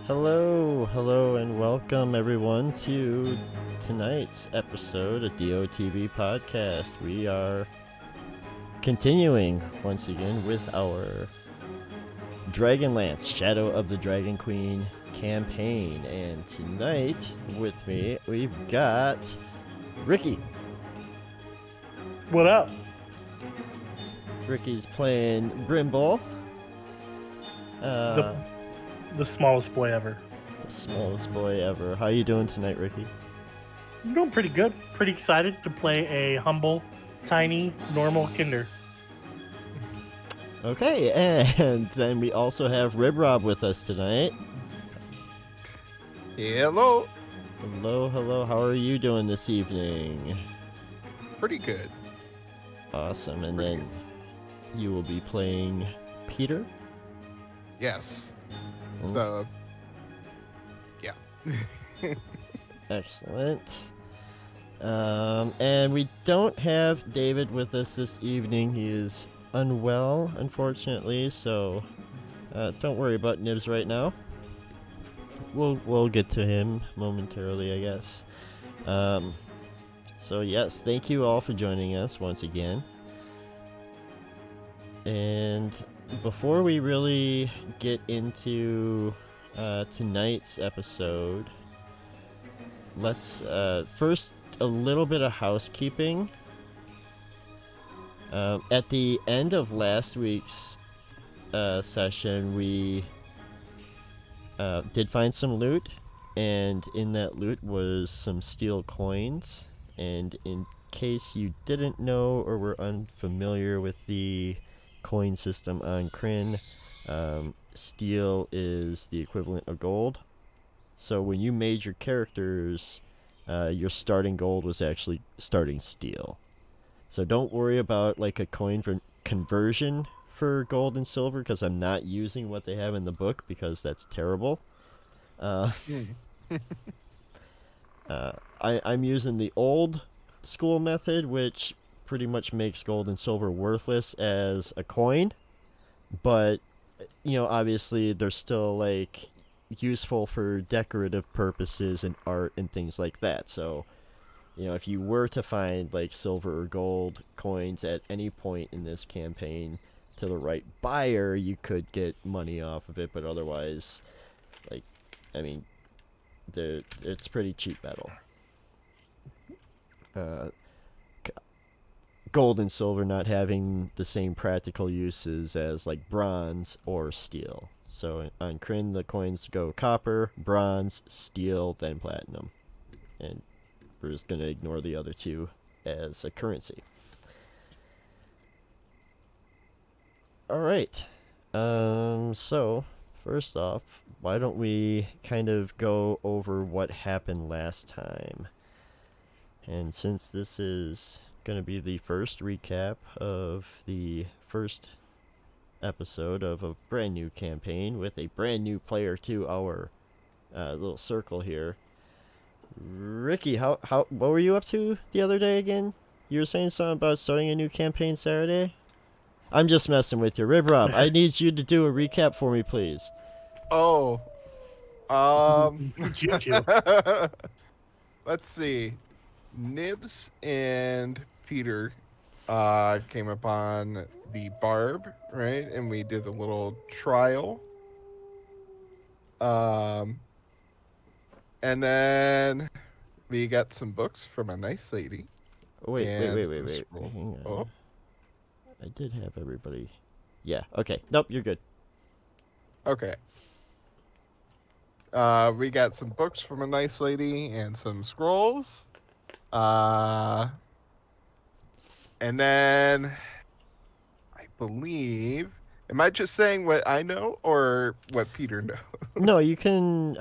Hello, and welcome everyone to tonight's episode of DOTVPodcast. We are continuing once again with our Dragonlance, Shadow of the Dragon Queen campaign. And tonight with me, we've got Ricky. What up? Ricky's playing Brimble. The smallest boy ever. The smallest boy ever. How you doing tonight, Ricky? I'm doing pretty good. Pretty excited to play a humble, tiny, normal kinder. Okay, and then we also have Rib Rob with us tonight. Hello. Hello. How are you doing this evening? Pretty good. Awesome. And then you will be playing Peter? Yes. Oh. So, yeah. Excellent. And we don't have David with us this evening. He is unwell, unfortunately, so don't worry about Nibs right now. We'll get to him momentarily, I guess. So yes, thank you all for joining us once again. And before we really get into tonight's episode, let's first a little bit of housekeeping. At the end of last week's session, we did find some loot, and in that loot was some steel coins. And in case you didn't know or were unfamiliar with the coin system on Kryn, steel is the equivalent of gold. So when you made your characters, your starting gold was actually starting steel. So don't worry about like a coin for conversion for gold and silver, because I'm not using what they have in the book, because that's terrible. I'm using the old school method, which pretty much makes gold and silver worthless as a coin, but obviously they're still like useful for decorative purposes and art and things like that. So if you were to find like silver or gold coins at any point in this campaign to the right buyer, you could get money off of it, but otherwise, it's pretty cheap metal. Gold and silver not having the same practical uses as like bronze or steel. So on Kryn, the coins go copper, bronze, steel, then platinum. And we're just going to ignore the other two as a currency. Alright. So, first off, why don't we kind of go over what happened last time? And since this is going to be the first recap of the first episode of a brand new campaign with a brand new player to our little circle here, Ricky, what were you up to the other day again? You were saying something about starting a new campaign Saturday? I'm just messing with you. Rib Rob, I need you to do a recap for me, please. Oh. Choo-choo. Let's see. Nibs and Peter came upon the barb, right? And we did a little trial. And then we got some books from a nice lady. Oh, wait. And Hang on. Oh. I did have everybody. Yeah, okay. Nope, you're good. Okay. We got some books from a nice lady and some scrolls. And then I believe, am I just saying what I know or what Peter knows? No, you can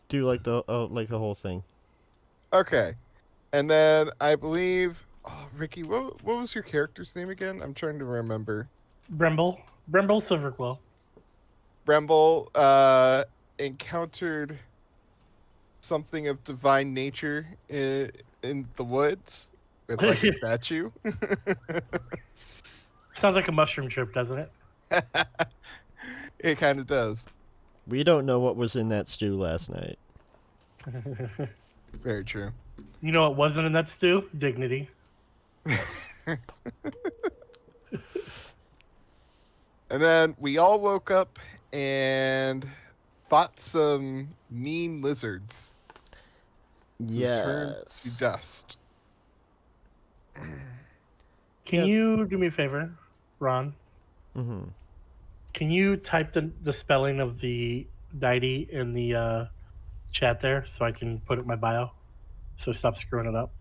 do like the whole thing. Okay. And then I believe, Ricky, what was your character's name again? I'm trying to remember. Brimble Silverglow. Brimble encountered something of divine nature in the woods with like a statue. Sounds like a mushroom trip, doesn't it? It kind of does. We don't know what was in that stew last night. Very true. You know what wasn't in that stew? Dignity. And then we all woke up and fought some mean lizards who turned to Yes. dust. Can Yep. you do me a favor, Ron? Mm-hmm. Can you type the spelling of the deity in the chat there so I can put it in my bio? So stop screwing it up.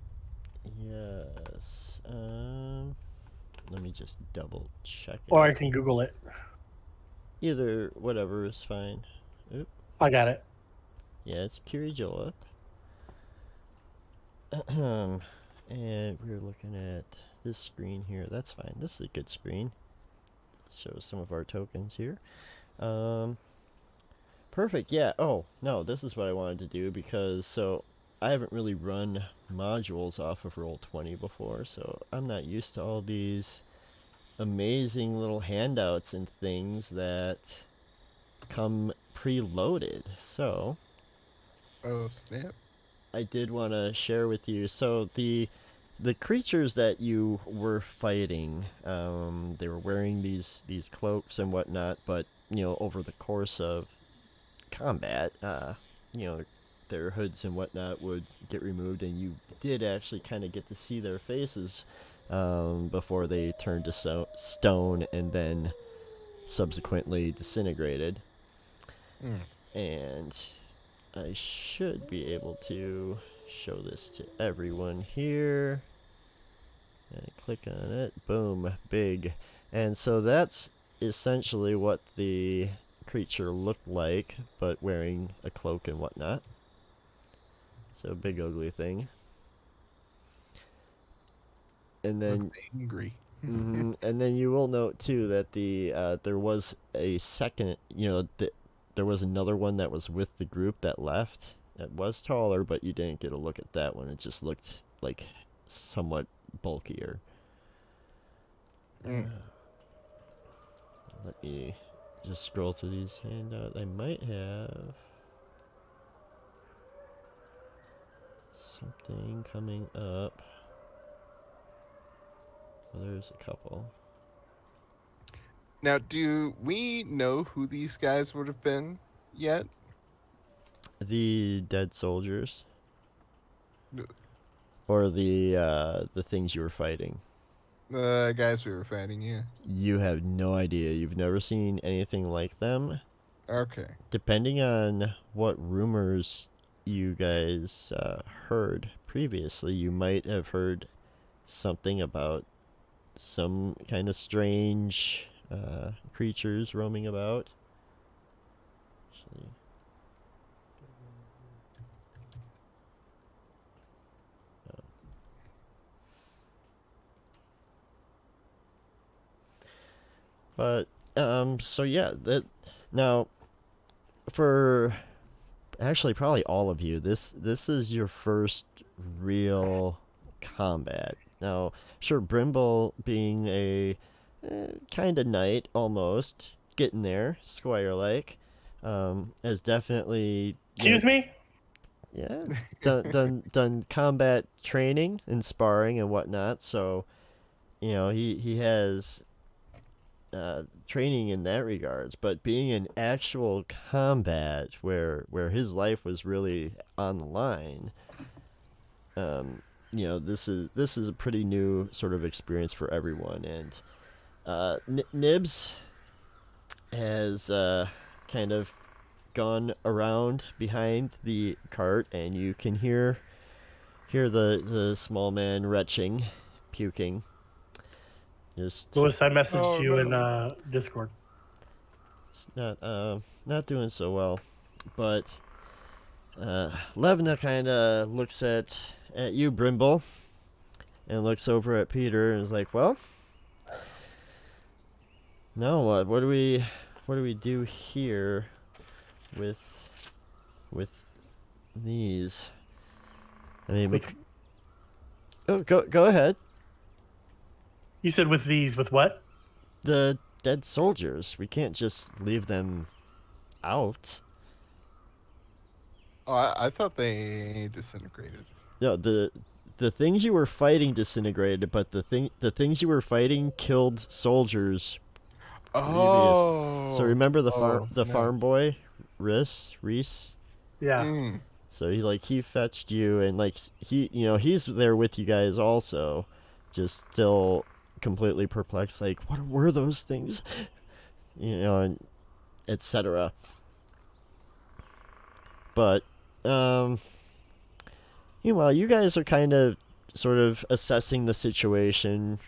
Yes. Let me just double check Or I it. can Google it. Either, whatever is fine. Oop. I got it. Yeah, it's Kirijola. And we're looking at this screen here. That's fine. This is a good screen. Shows some of our tokens here. Perfect. Yeah. Oh, no, this is what I wanted to do because I haven't really run modules off of Roll20 before, so I'm not used to all these amazing little handouts and things that come preloaded. So Oh, snap. I did want to share with you. So the creatures that you were fighting, they were wearing these cloaks and whatnot, but over the course of combat, their hoods and whatnot would get removed, and you did actually kind of get to see their faces before they turned to stone and then subsequently disintegrated. Mm. And I should be able to show this to everyone here. And click on it. Boom. Big. And so that's essentially what the creature looked like, but wearing a cloak and whatnot. So big ugly thing. And then Looks angry. and then you will note too that there was a second, there was another one that was with the group that left. That was taller, but you didn't get a look at that one. It just looked like somewhat bulkier. Mm. Let me just scroll through these handouts. I might have something coming up. Well, there's a couple. Now, do we know who these guys would have been yet? The dead soldiers, No. or the things you were fighting. The guys we were fighting, yeah. You have no idea. You've never seen anything like them. Okay. Depending on what rumors you guys heard previously, you might have heard something about some kind of strange creatures roaming about. Actually, but so yeah, that now for actually probably all of you, this is your first real combat. Now, sure, Brimble being a kind of knight almost, getting there, squire-like, has definitely Excuse me? yeah, done combat training and sparring and whatnot. So, he has training in that regards. But being in actual combat, where his life was really on the line, this is a pretty new sort of experience for everyone. And Nibs has kind of gone around behind the cart, and you can hear the small man retching, puking. Just Louis, I messaged Oh, you in no. Discord. not doing so well. But Levna kind of looks at you, Brimble, and looks over at Peter and is like, "Well, now what do we do here with these?" I mean, With, oh, go ahead. you said with these, with what? The dead soldiers. We can't just leave them out. Oh, I thought they disintegrated. No, the things you were fighting disintegrated, but the things you were fighting killed soldiers previous. So Oh. remember Oh, the snap. farm boy, Reese? Yeah. Mm. So he fetched you, and like he's there with you guys also, just still completely perplexed. Like, what were those things? And etc. But meanwhile, you guys are kind of sort of assessing the situation.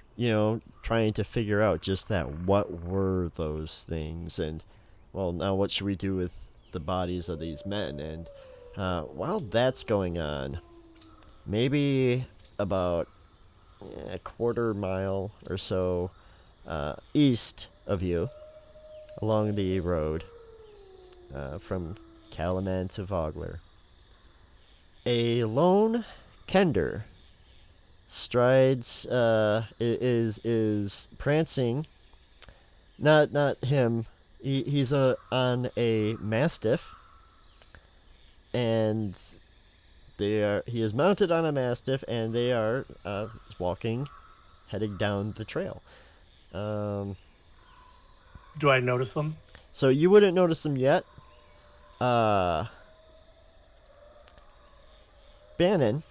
Trying to figure out just that. What were those things? And well, now what should we do with the bodies of these men? And while that's going on, maybe about a quarter mile or so east of you, along the road from Calaman to Vogler, a lone Kender strides is prancing. Not him. He's on a mastiff, and he is mounted on a mastiff, and they are walking, heading down the trail. Um, Do I notice them? so you wouldn't notice them yet. Uh, Bannon,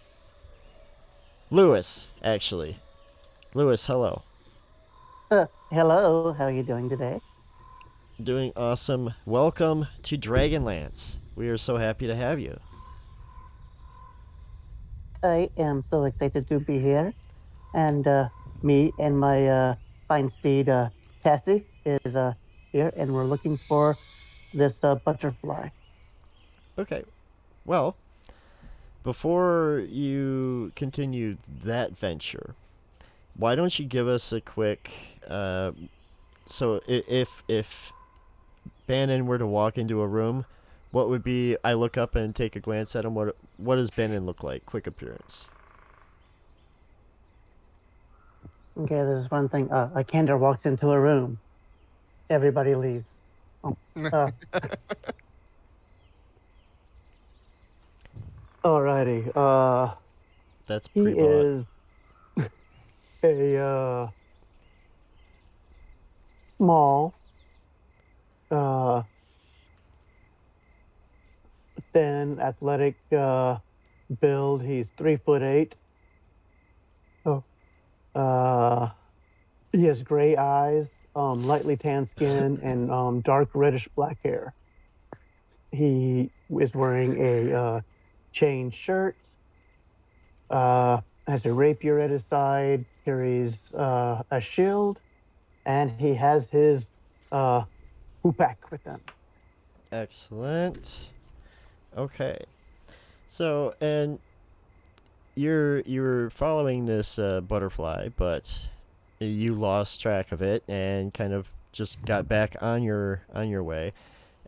Lewis, actually. Lewis, hello. Hello, how are you doing today? Doing awesome. Welcome to Dragonlance. We are so happy to have you. I am so excited to be here. And me and my fine steed, Cassie, is here, and we're looking for this butterfly. Okay. Well, before you continue that venture, why don't you give us a quick so if Bannon were to walk into a room, what would be I look up and take a glance at him, what does Bannon look like? Quick appearance. Okay, there's one thing. A candor walks into a room. Everybody leaves. Uh, alrighty. That's He pre-bought. is a small, uh, thin, athletic build. He's 3'8". Oh. He has gray eyes, lightly tanned skin, and dark reddish black hair. He is wearing a chain shirt, has a rapier at his side, carries a shield, and he has his hoopak with him. Excellent. Okay. So, and you're following this butterfly, but you lost track of it and kind of just got back on your way.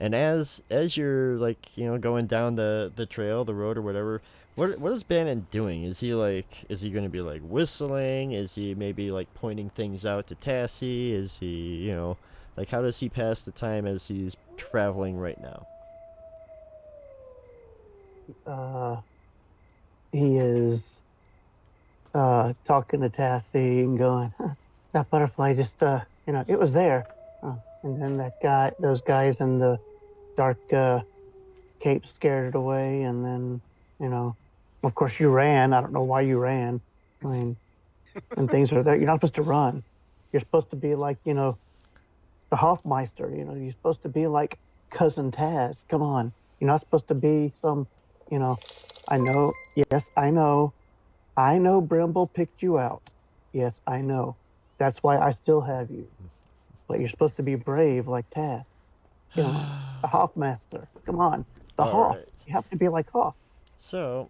And as you're going down the trail, the road or whatever, what is Bannon doing? Is he going to be like whistling? Is he maybe like pointing things out to Tassie? Is he, how does he pass the time as he's traveling right now? He is talking to Tassie and going, huh, that butterfly just, it was there. And then those guys in the dark cape scared it away. And then, of course you ran. I don't know why you ran. I mean, when things are there, you're not supposed to run. You're supposed to be like, the Hofmeister, you're supposed to be like Cousin Taz. Come on. You're not supposed to be some, you know, I know, yes, I know. I know Brimble picked you out. Yes, I know. That's why I still have you. But you're supposed to be brave like Taz. Come on. The Hofmaster. Come on. The All Hoff. right. You have to be like Hoff. So,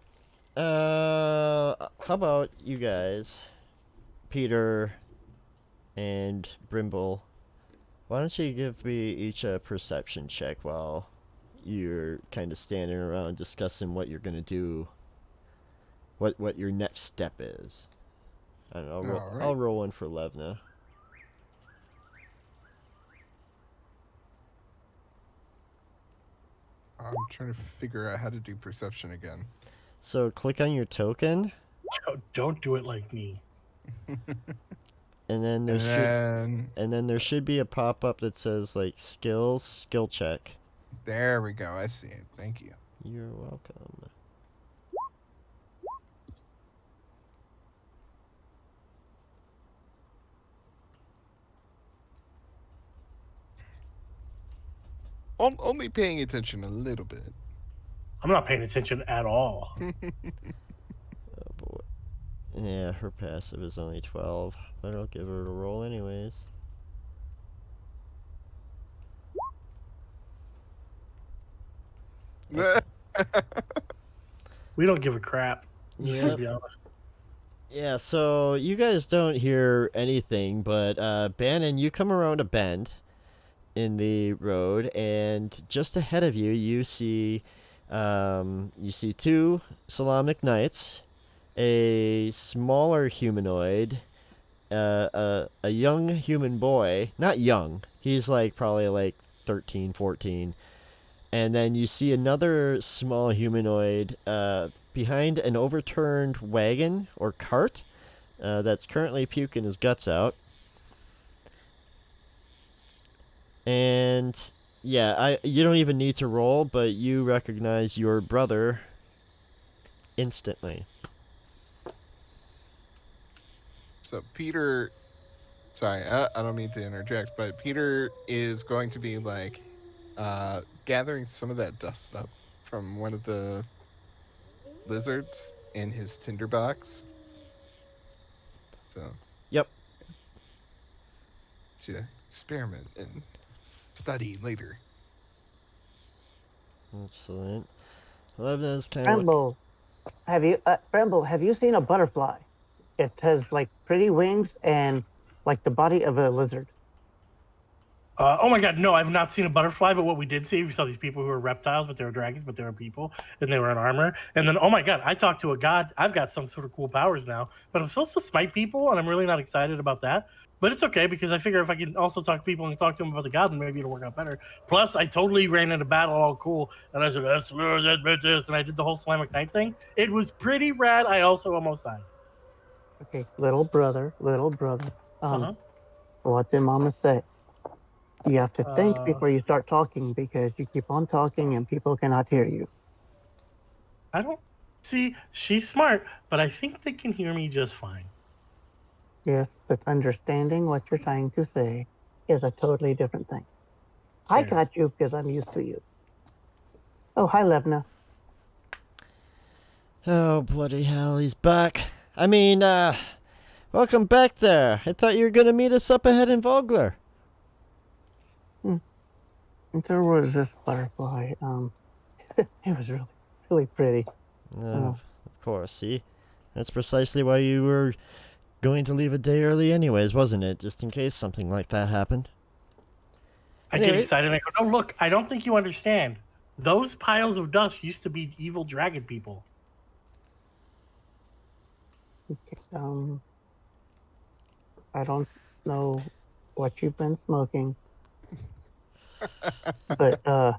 how about you guys, Peter and Brimble? Why don't you give me each a perception check while you're kind of standing around discussing what you're gonna do, what your next step is. I don't know. All right. I'll roll one for Levna. I'm trying to figure out how to do perception again. So click on your token, Don't do it like me. and then there should be a pop-up that says like skills, skill check. There we go. I see it. Thank you. You're welcome. Only paying attention a little bit. I'm not paying attention at all. Oh boy. Yeah, her passive is only 12, but I'll give her a roll anyways. We don't give a crap. Just to Yep. be honest. Yeah, so you guys don't hear anything, but Bannon, you come around a bend in the road, and just ahead of you, you see two Solomnic Knights, a smaller humanoid, a young human boy, not young, he's like probably like 13, 14, and then you see another small humanoid behind an overturned wagon or cart that's currently puking his guts out. And yeah, you don't even need to roll, but you recognize your brother instantly. So Peter, sorry, I don't mean to interject, but Peter is going to be like gathering some of that dust up from one of the lizards in his tinderbox. So. Yep. To experiment and study later. Excellent. Levna's kind Bramble, have you seen a butterfly? It has like pretty wings and like the body of a lizard. Oh my god, no, I've not seen a butterfly, but what we did see, we saw these people who were reptiles, but they were dragons, but they were people, and they were in armor. And then, oh my god, I talked to a god. I've got some sort of cool powers now, but I'm supposed to smite people, and I'm really not excited about that. But it's okay, because I figure if I can also talk to people and talk to them about the god, then maybe it'll work out better. Plus, I totally ran into battle all cool, and I said, that's bitches, and I did the whole Slamic Knight thing. It was pretty rad. I also almost died. Okay, little brother. What did Mama say? You have to think before you start talking, because you keep on talking and people cannot hear you. I don't see. She's smart, but I think they can hear me just fine. Yes, but understanding what you're trying to say is a totally different thing. I got you because I'm used to you. Oh, hi, Levna. Oh, bloody hell, he's back. I mean, welcome back there. I thought you were gonna meet us up ahead in Vogler. There was this butterfly. It was really, really pretty. Of course, see? That's precisely why you were going to leave a day early anyways, wasn't it? Just in case something like that happened. I get excited and I go, no, look, I don't think you understand. Those piles of dust used to be evil dragon people. Okay, I don't know what you've been smoking, but I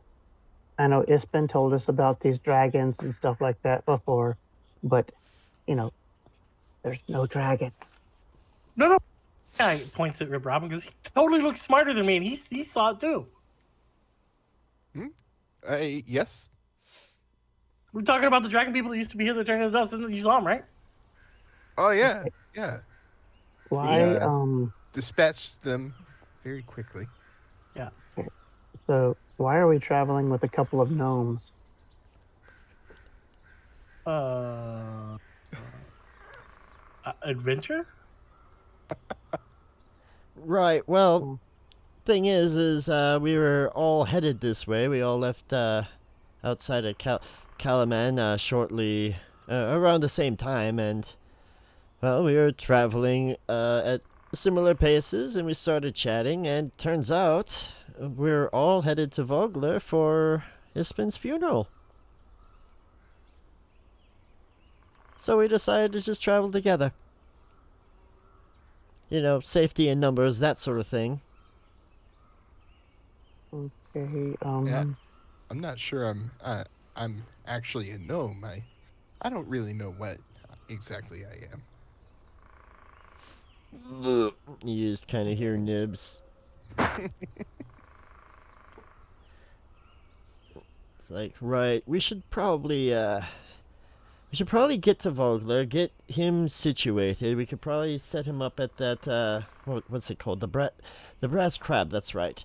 know Ispen told us about these dragons and stuff like that before, but there's no dragon. No. Guy points at Rip Robin because he totally looks smarter than me, and he saw it too. Yes. We're talking about the dragon people that used to be here that turned into dust, and you saw them, right? Oh yeah, yeah. Why? Dispatched them very quickly. Yeah. So why are we traveling with a couple of gnomes? Adventure? Right, well, thing is we were all headed this way. We all left outside of Kalaman shortly around the same time, and well, we were traveling at similar paces, and we started chatting, and turns out we're all headed to Vogler for Ispen's funeral. So we decided to just travel together. Safety in numbers, that sort of thing. Okay, Yeah. I'm not sure I'm actually a gnome. I don't really know what exactly I am. You just kind of hear Nibs. It's like, right, we should probably get to Vogler, get him situated. We could probably set him up at that, what's it called? The brass crab, that's right.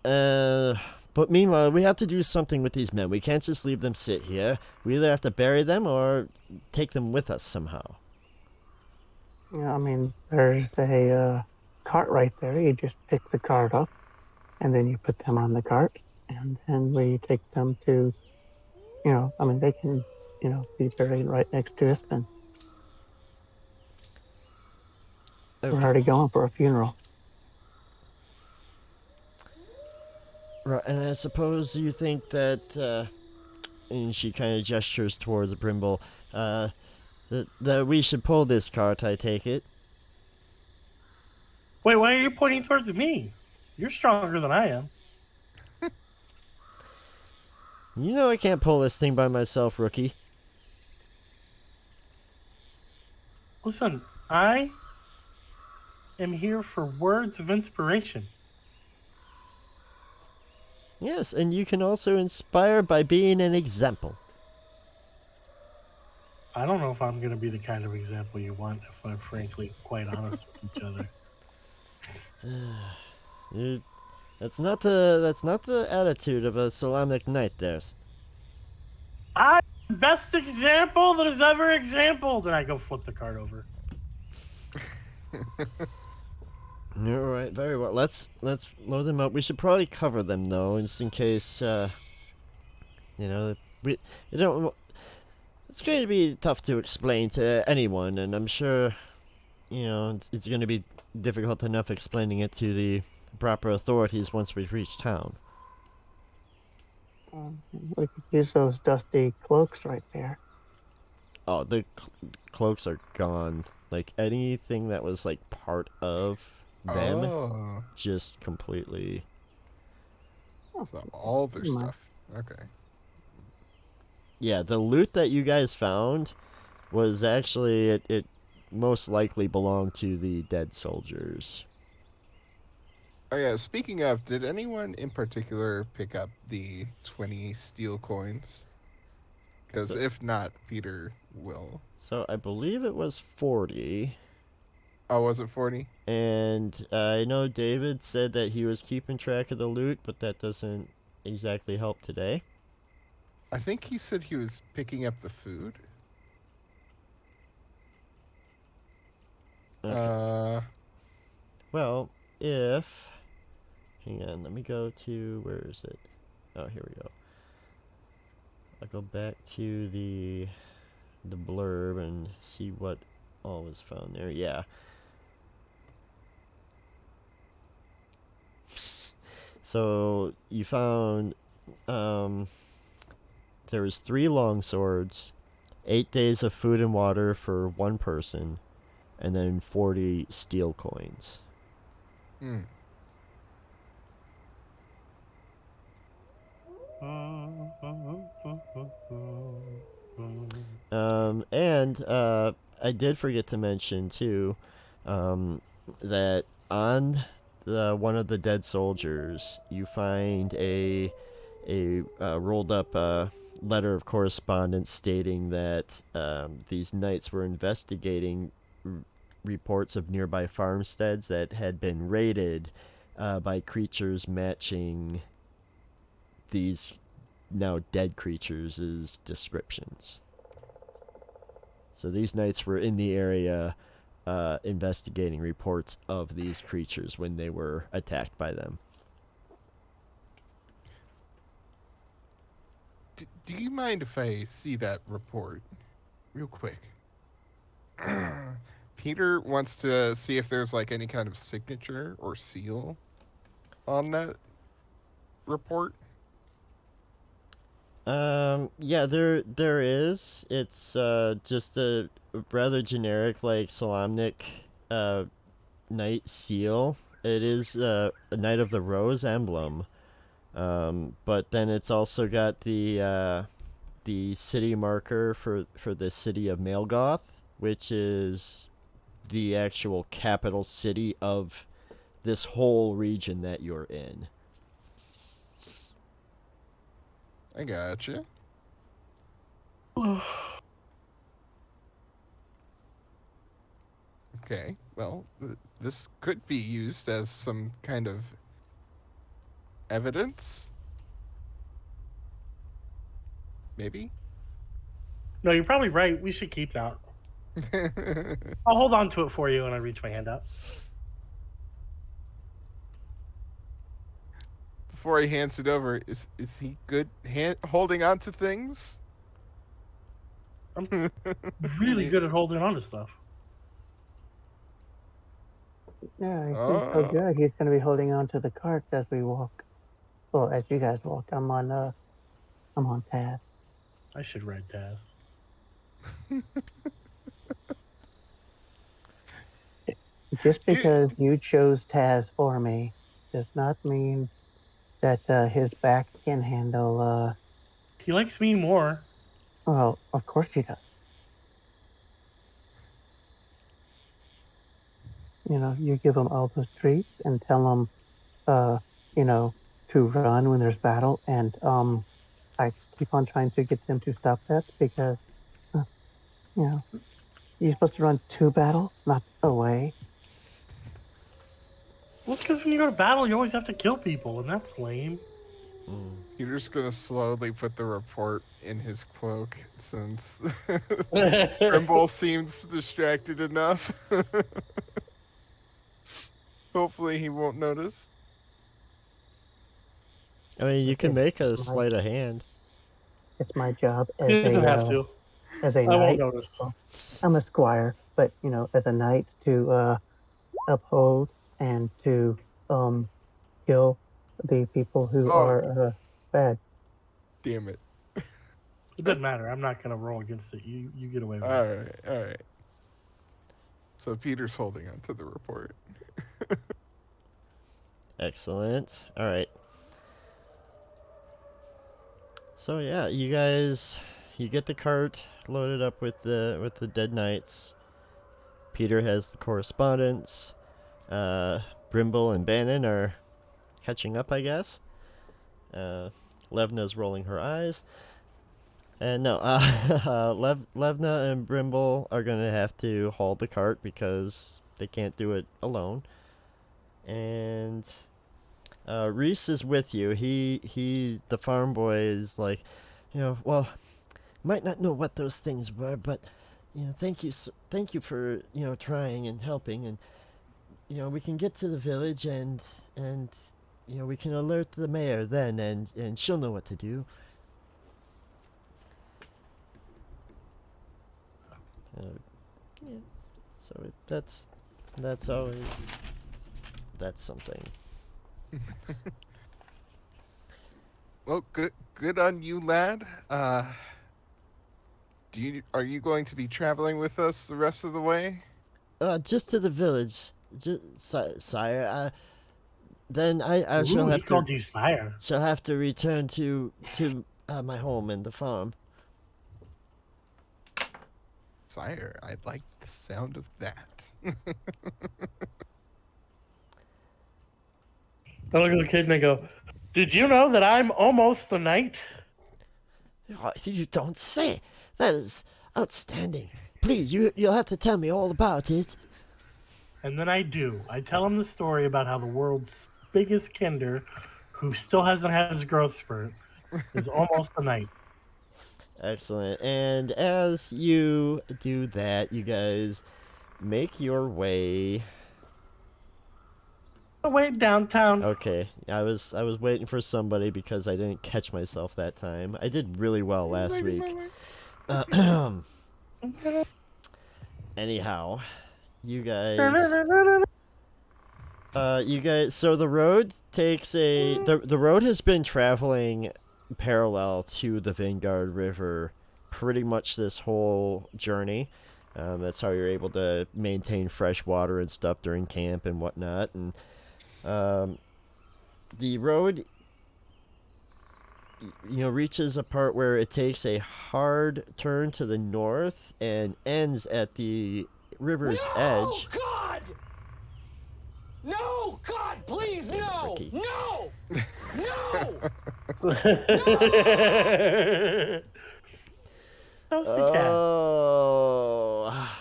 But meanwhile, we have to do something with these men. We can't just leave them sit here. We either have to bury them or take them with us somehow. Yeah, I mean, there's a cart right there. You just pick the cart up, and then you put them on the cart, and then we take them to, I mean, they can, be buried right next to us, and we're Okay. already going for a funeral. Right, and I suppose you think that, and she kind of gestures towards Brimble, that we should pull this cart, I take it. Wait, why are you pointing towards me? You're stronger than I am. You know I can't pull this thing by myself, rookie. Listen, I am here for words of inspiration. Yes, and you can also inspire by being an example. I don't know if I'm going to be the kind of example you want, if I'm frankly quite honest with each other. That's not the attitude of a Solamnic knight. There's. I'm the best example that has ever exampled, and I go flip the card over. All right, very well. Let's load them up. We should probably cover them though, just in case. We don't. It's going to be tough to explain to anyone, and I'm sure, it's going to be difficult enough explaining it to the proper authorities once we've reached town. We could use those dusty cloaks right there. Oh, the cloaks are gone. Like anything that was like part of them, just completely. So all their stuff. Okay. Yeah, the loot that you guys found was actually it most likely belonged to the dead soldiers. Oh yeah, speaking of, did anyone in particular pick up the 20 steel coins? Because if not, Peter will. So I believe it was 40. Oh, was it 40? And I know David said that he was keeping track of the loot, but that doesn't exactly help today. I think he said he was picking up the food. Okay. Well, if... Hang on, let me go to... Where is it? Oh, here we go. I'll go back to the blurb and see what all was found there. Yeah. So, you found... there was 3 long swords, 8 days of food and water for 1 person, and then 40 steel coins. Hmm. And I did forget to mention too, that on one of the dead soldiers, you find a rolled up letter of correspondence stating that these knights were investigating reports of nearby farmsteads that had been raided by creatures matching these now dead creatures' descriptions. So these knights were in the area investigating reports of these creatures when they were attacked by them. Do you mind if I see that report real quick? Peter wants to see if there's like any kind of signature or seal on that report. Yeah, there is. It's just a rather generic, like, Solamnic knight seal. It is a Knight of the Rose emblem. But then it's also got the city marker for the city of Malgoth, which is the actual capital city of this whole region that you're in. I gotcha. Okay, well, this could be used as some kind of evidence. Maybe? No, you're probably right. We should keep that. I'll hold on to it for you when I reach my hand out. Before he hands it over, is he good holding on to things? I'm really good at holding on to stuff. Yeah, he's so good. He's going to be holding on to the cart as we walk. Well, as you guys walk. I'm on Taz. I should ride Taz. Just because you chose Taz for me does not mean that his back can handle. He likes me more. Well, of course he does. You know, you give him all those treats and tell him, to run when there's battle, and I keep on trying to get them to stop that because, you're supposed to run to battle, not away. Well, it's because when you go to battle, you always have to kill people, and that's lame. Peter's gonna slowly put the report in his cloak since Brimble seems distracted enough. Hopefully he won't notice. I mean, you can make a sleight of hand. It's my job as He doesn't have to. As a I won't knight. notice. Well, I'm a squire, but as a knight to uphold and to kill the people who are bad. Damn it. It doesn't matter. I'm not gonna roll against it. You get away with it. All right. So Peter's holding on to the report. Excellent. All right. So yeah, you guys, you get the cart loaded up with the dead knights. Peter has the correspondence. Brimble and Bannon are catching up, I guess. Levna's rolling her eyes. And no, Levna and Brimble are gonna have to haul the cart because they can't do it alone. And Reese is with you. The farm boy is like, well, might not know what those things were, but thank you for trying and helping, and we can get to the village and we can alert the mayor then, and she'll know what to do. Yeah. So that's always something. Well, good on you, lad. Are you going to be traveling with us the rest of the way? Just to the village, sire. Then I shall have called you sire. Shall have to return to my home and the farm. Sire, I like the sound of that. I look at the kid and I go, "Did you know that I'm almost a knight?" You don't say. That is outstanding. Please, you'll have to tell me all about it. And then I do. I tell him the story about how the world's biggest kinder, who still hasn't had his growth spurt, is almost a knight. Excellent. And as you do that, you guys make your way. Away downtown. Okay, I was waiting for somebody because I didn't catch myself that time. I did really well last week. Anyhow, you guys. So the road takes the road has been traveling parallel to the Vanguard River pretty much this whole journey. That's how you're able to maintain fresh water and stuff during camp and whatnot. And the road reaches a part where it takes a hard turn to the north and ends at the river's edge. God! No, God, please, no! Ricky. No! No! How's the cat?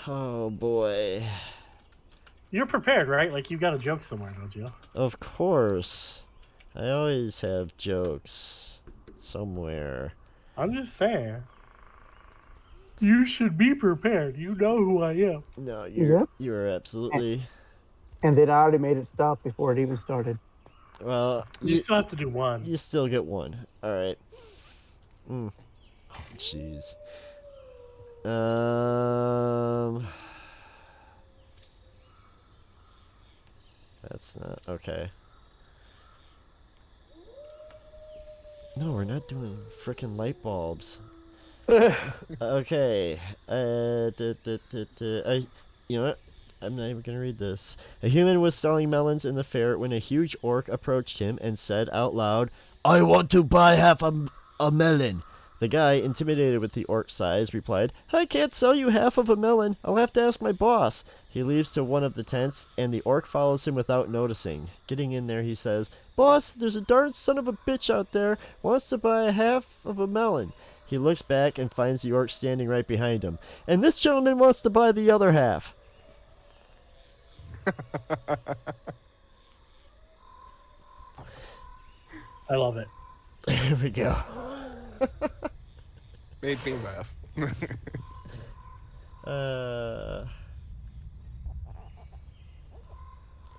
Oh boy. You're prepared, right? Like you got a joke somewhere, don't you? Of course. I always have jokes somewhere. I'm just saying. You should be prepared. You know who I am. No, Yep. you're absolutely. And they'd already made it stop before it even started. Well, You still have to do one. you still get one. All right. Jeez. That's not okay. No, we're not doing frickin' light bulbs. Okay. You know what? I'm not even gonna read this. A human was selling melons in the fair when a huge orc approached him and said out loud, "I want to buy half a melon." The guy, intimidated with the orc's size, replied, "I can't sell you half of a melon. I'll have to ask my boss." He leaves to one of the tents, and the orc follows him without noticing. Getting in there, he says, "Boss, there's a darn son of a bitch out there wants to buy half of a melon." He looks back and finds the orc standing right behind him. "And this gentleman wants to buy the other half." I love it. There we go. Made me laugh.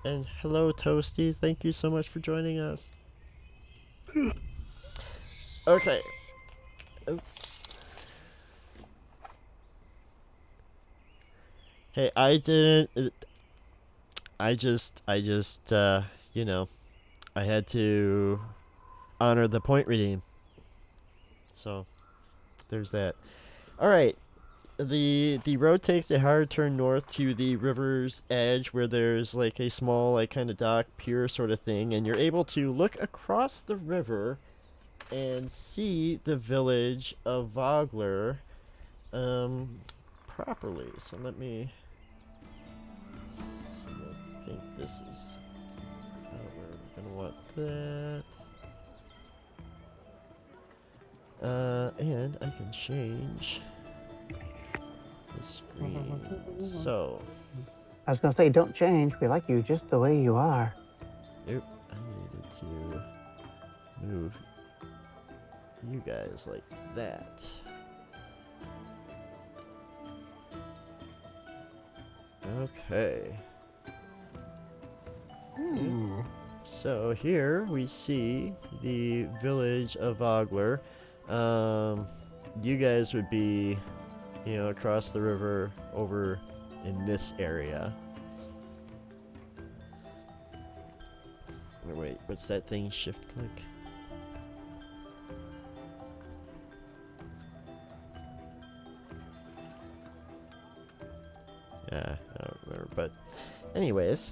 And hello, Toasty. Thank you so much for joining us. Okay. Hey, I didn't. I just, I had to honor the point redeem. So, there's that. All right. The road takes a hard turn north to the river's edge where there's like a small like kind of dock pier sort of thing, and you're able to look across the river and see the village of Vogler properly. So let me I think this is we're gonna want that. And I can change the screen. So, I was gonna say, don't change. We like you just the way you are. oop, I needed to move you guys like that. Okay. Ooh. So here we see the village of Vogler. You guys would be, across the river over in this area. Wait, what's that thing? Shift click? Yeah, I don't remember, but anyways.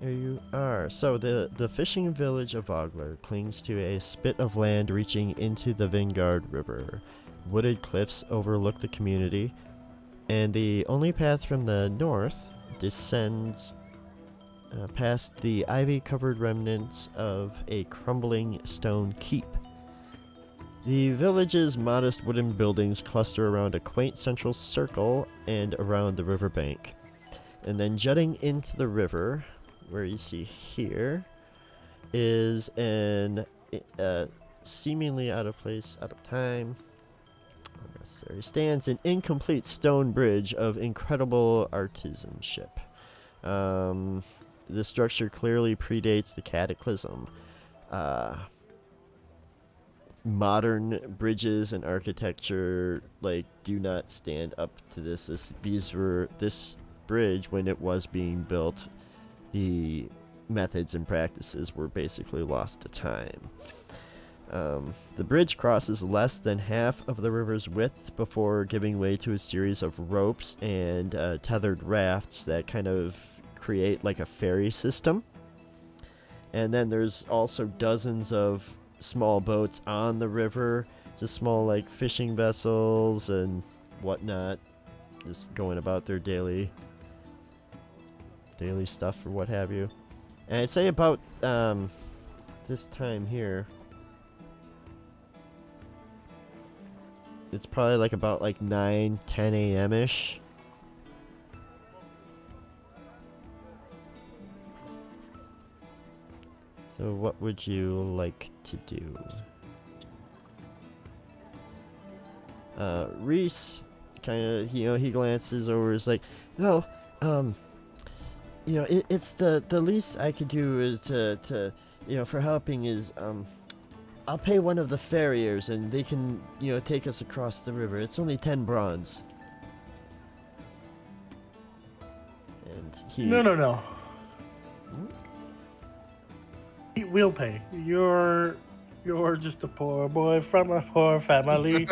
There you are. So the fishing village of Vogler clings to a spit of land reaching into the Vanguard River. Wooded cliffs overlook the community, and the only path from the north descends past the ivy-covered remnants of a crumbling stone keep. The village's modest wooden buildings cluster around a quaint central circle and around the riverbank. And then jutting into the river, where you see here, is an seemingly out of place, out of time, unnecessary, stands an incomplete stone bridge of incredible artisanship. The structure clearly predates the Cataclysm. Modern bridges and architecture do not stand up to this. This bridge, when it was being built, the methods and practices were basically lost to time. The bridge crosses less than half of the river's width before giving way to a series of ropes and tethered rafts that kind of create like a ferry system. And then there's also dozens of small boats on the river, just small like fishing vessels and whatnot, just going about their daily stuff or what have you. And I'd say about this time here, it's probably like about like 9, 10 a.m. ish. So what would you like to do? Reese kind of, he glances over, is like, no, it's the least I could do is to for helping is, I'll pay one of the farriers and they can, take us across the river. It's only 10 bronze. And he... No. We'll pay. You're just a poor boy from a poor family.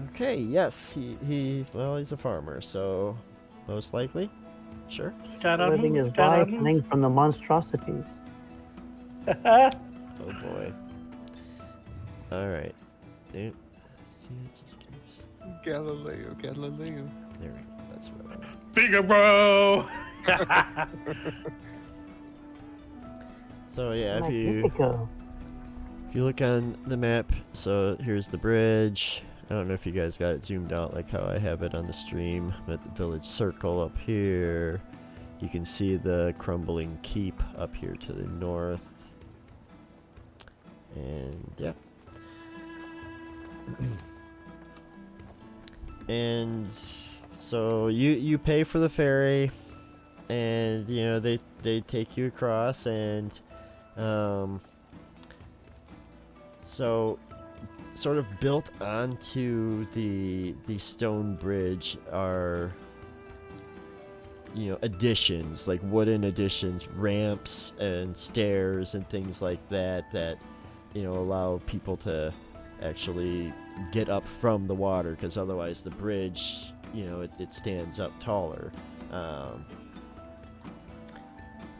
Okay, yes, he's a farmer, so most likely, sure. Living his life, running from the monstrosities. Oh boy. All right. Nope. See, it's just Galileo. there we go. That's what I want. Figaro. So yeah, if Magnifico. you look on the map, so here's the bridge. I don't know if you guys got it zoomed out like how I have it on the stream, but the village circle up here. You can see the crumbling keep up here to the north. And yeah. And so you pay for the ferry, and they take you across, and so sort of built onto the stone bridge are additions, like wooden additions, ramps and stairs and things like that allow people to actually get up from the water, because otherwise the bridge it stands up taller,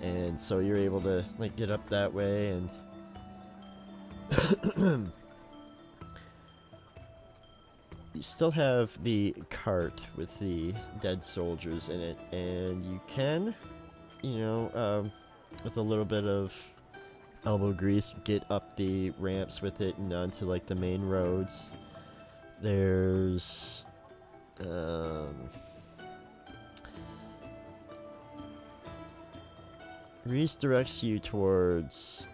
and so you're able to like get up that way. And you still have the cart with the dead soldiers in it, and you can, with a little bit of elbow grease, get up the ramps with it and onto like the main roads. There's Reese directs you towards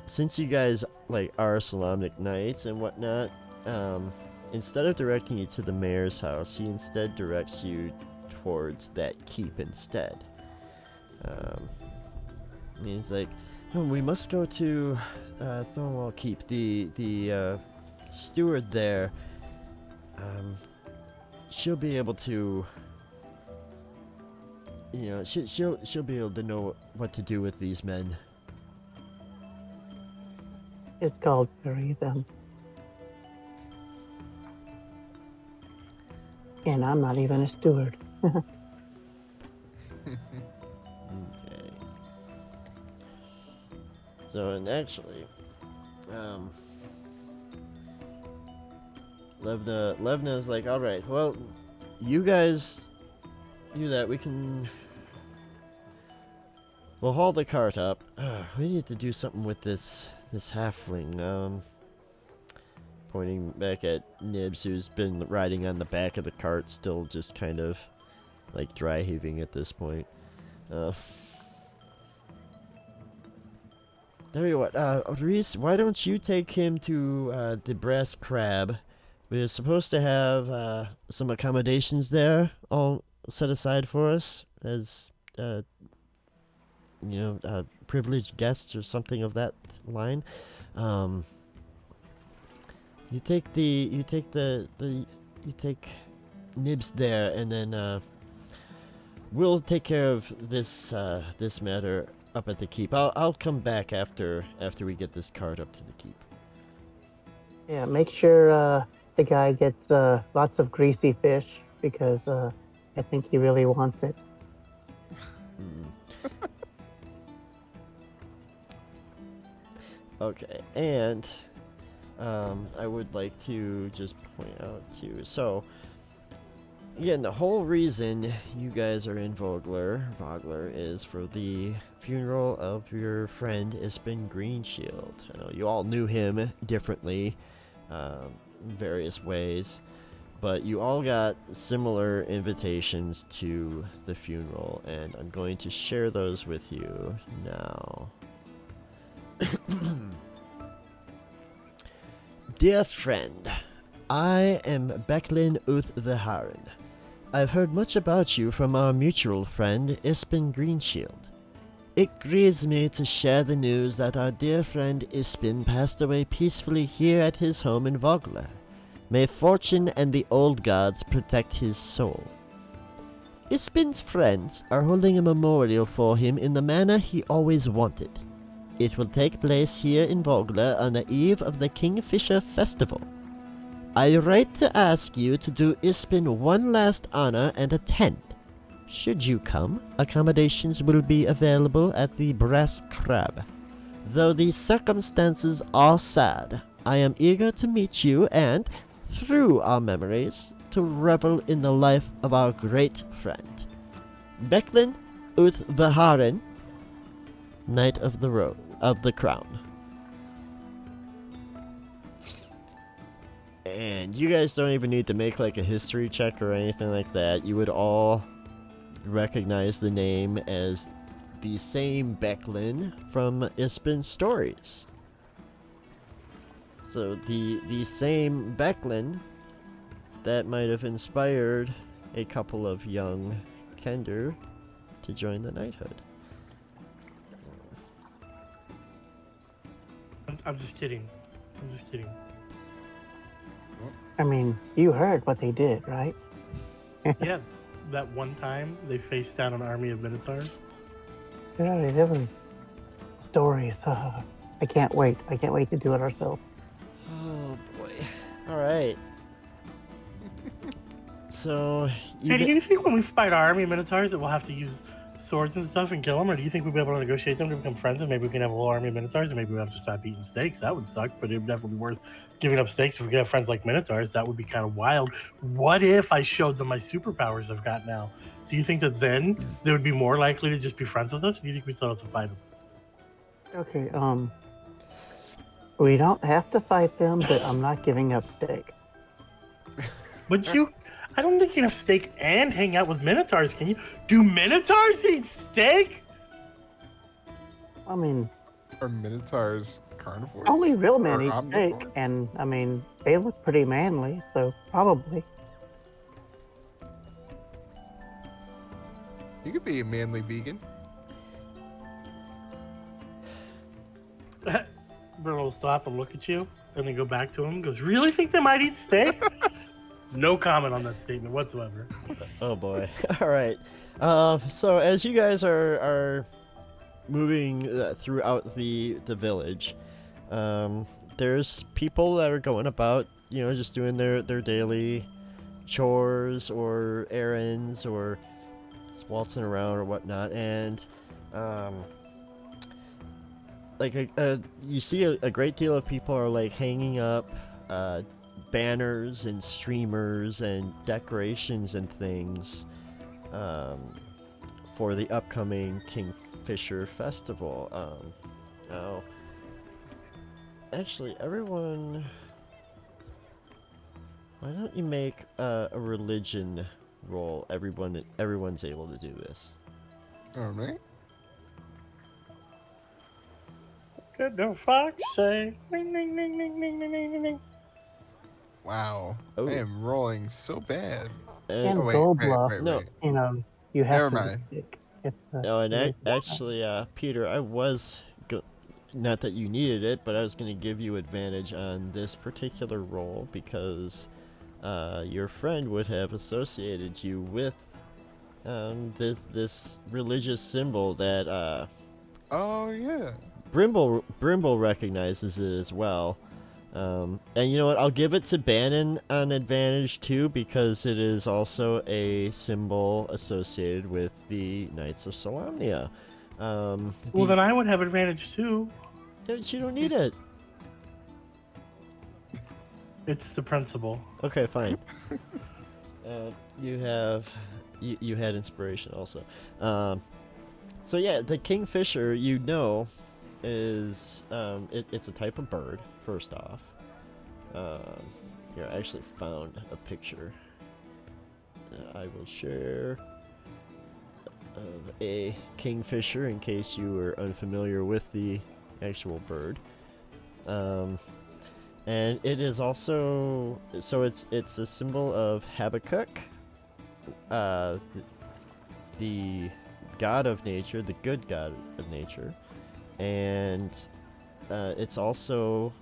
since you guys like are Solamnic Knights and whatnot, instead of directing you to the mayor's house, he instead directs you towards that keep instead. And he's like, oh, we must go to Thornwall Keep. The steward there, she'll be able to, she'll be able to know what to do with these men. It's called bury them. And I'm not even a steward. Okay. So, and actually, Levna is like, all right, well, you guys do that. We'll haul the cart up. We need to do something with this halfling. Pointing back at Nibs, who's been riding on the back of the cart, still just kind of like dry heaving at this point. Tell you what, Reese, why don't you take him to the Brass Crab? We're supposed to have some accommodations there all set aside for us as privileged guests or something of that line. You take Nibs there, and then we'll take care of this matter up at the keep. I'll come back after we get this cart up to the keep. Yeah, make sure the guy gets lots of greasy fish because I think he really wants it. Okay, and I would like to just point out too. So, again, the whole reason you guys are in Vogler is for the funeral of your friend Ispin Greenshield. I know you all knew him differently, in various ways, but you all got similar invitations to the funeral, and I'm going to share those with you now. Dear friend, I am Becklin Uth-Viharin. I've heard much about you from our mutual friend, Ispin Greenshield. It grieves me to share the news that our dear friend Ispin passed away peacefully here at his home in Vogler. May fortune and the old gods protect his soul. Ispin's friends are holding a memorial for him in the manner he always wanted. It will take place here in Vogler on the eve of the Kingfisher Festival. I write to ask you to do Ispin one last honor and attend. Should you come, accommodations will be available at the Brass Crab. Though the circumstances are sad, I am eager to meet you and, through our memories, to revel in the life of our great friend. Becklin Uth-Viharin, Knight of the Crown. And you guys don't even need to make like a history check or anything like that. You would all recognize the name as the same Becklin from Ispin's stories. So the same Becklin that might have inspired a couple of young Kender to join the knighthood. I'm just kidding. I'm just kidding. I mean, you heard what they did, right? Yeah, that one time they faced down an army of minotaurs. Yeah, it was stories. I can't wait. I can't wait to do it ourselves. Oh boy. Alright. So, Hey, do you think when we fight our army of minotaurs that we'll have to use swords and stuff and kill them, or do you think we'll be able to negotiate them to become friends and maybe we can have a whole army of minotaurs and maybe we'll have to stop eating steaks? That would suck, but it would definitely be worth giving up steaks if we could have friends like minotaurs. That would be kind of wild. What if I showed them my superpowers I've got now? Do you think that then they would be more likely to just be friends with us, or do you think we still have to fight them? Okay, we don't have to fight them, but I'm not giving up steak. But I don't think you can have steak and hang out with minotaurs, can you? Do minotaurs eat steak? I mean, Are minotaurs carnivores? only real men Or eat steak, omnivores? and I mean, they look pretty manly, so probably. You could be a manly vegan. Bert will stop and look at you, and then go back to him and goes, really think they might eat steak? No comment on that statement whatsoever. oh boy. Alright. So as you guys are moving throughout the village, there's people that are going about, just doing their daily chores or errands or just waltzing around or whatnot, and you see a great deal of people are like hanging up banners and streamers and decorations and things for the upcoming Kingfisher Festival. Now, actually, everyone, why don't you make a religion roll? Everyone's able to do this. All right. Good no fox say. Ding, ding, ding, ding, ding, ding, ding, ding. Wow. Oh. I am rolling so bad. And Oh, wait, gold wait, bluff, wait, No. wait. You have Never to mind. be sick. It's, Oh, and it is- actually, Peter, I was not that you needed it, but I was going to give you advantage on this particular roll because your friend would have associated you with this religious symbol that Oh, yeah. Brimble recognizes it as well. And you know what? I'll give it to Bannon on advantage too, because it is also a symbol associated with the Knights of Solamnia. Well, then I would have advantage too. You don't need it. It's the principle. Okay, fine. You had inspiration also. So yeah, the kingfisher, is it's a type of bird. First off, here I actually found a picture. I will share of a kingfisher in case you were unfamiliar with the actual bird. And it is also it's a symbol of Habakkuk, the god of nature, the good god of nature, and it's also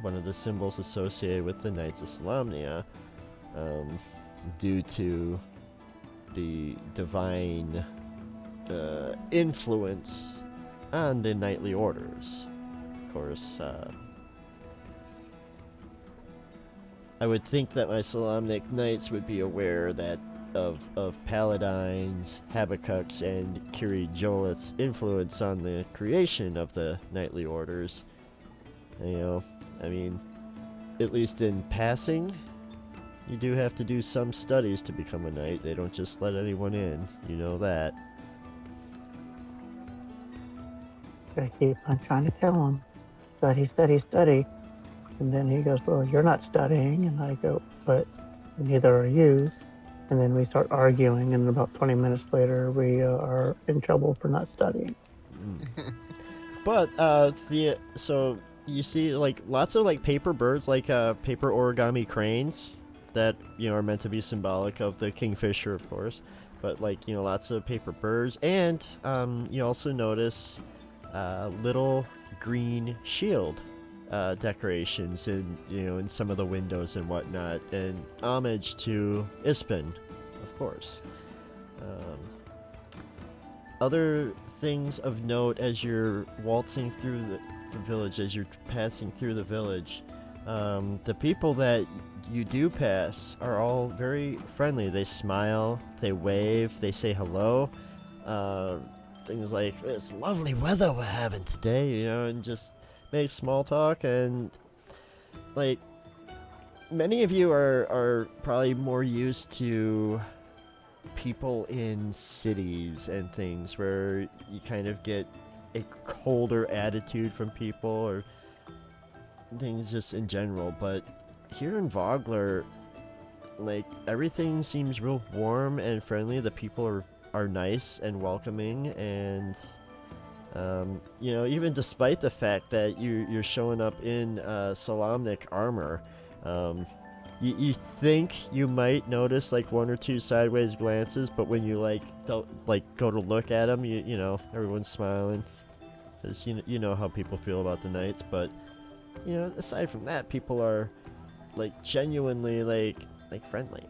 one of the symbols associated with the Knights of Solamnia, due to the divine influence on the knightly orders. Of course, I would think that my Solamnic knights would be aware that of Paladin's, Habakkuk's, and Kiri Jolith's influence on the creation of the knightly orders. You know, I mean, at least in passing, you do have to do some studies to become a knight. They don't just let anyone in. You know that. I keep on trying to tell him, study, study, study. And then he goes, well, you're not studying. And I go, but neither are you. And then we start arguing, and about 20 minutes later, we are in trouble for not studying. But so you see like lots of like paper birds, like paper origami cranes, that are meant to be symbolic of the kingfisher, of course. But like lots of paper birds, and you also notice little green shield decorations in some of the windows and whatnot, and homage to Ispin, of course. Other things of note as you're waltzing through the village, as you're passing through the village, the people that you do pass are all very friendly. They smile, they wave, they say hello. Things like, it's lovely weather we're having today, and just make small talk. And like, many of you are probably more used to people in cities and things where you kind of get a colder attitude from people, or things just in general. But here in Vogler, like, everything seems real warm and friendly. The people are nice and welcoming, and even despite the fact that you're showing up in Solamnic armor, you think you might notice like one or two sideways glances, but when you don't go to look at them, everyone's smiling, because you know how people feel about the knights. But aside from that, people are like genuinely like friendly.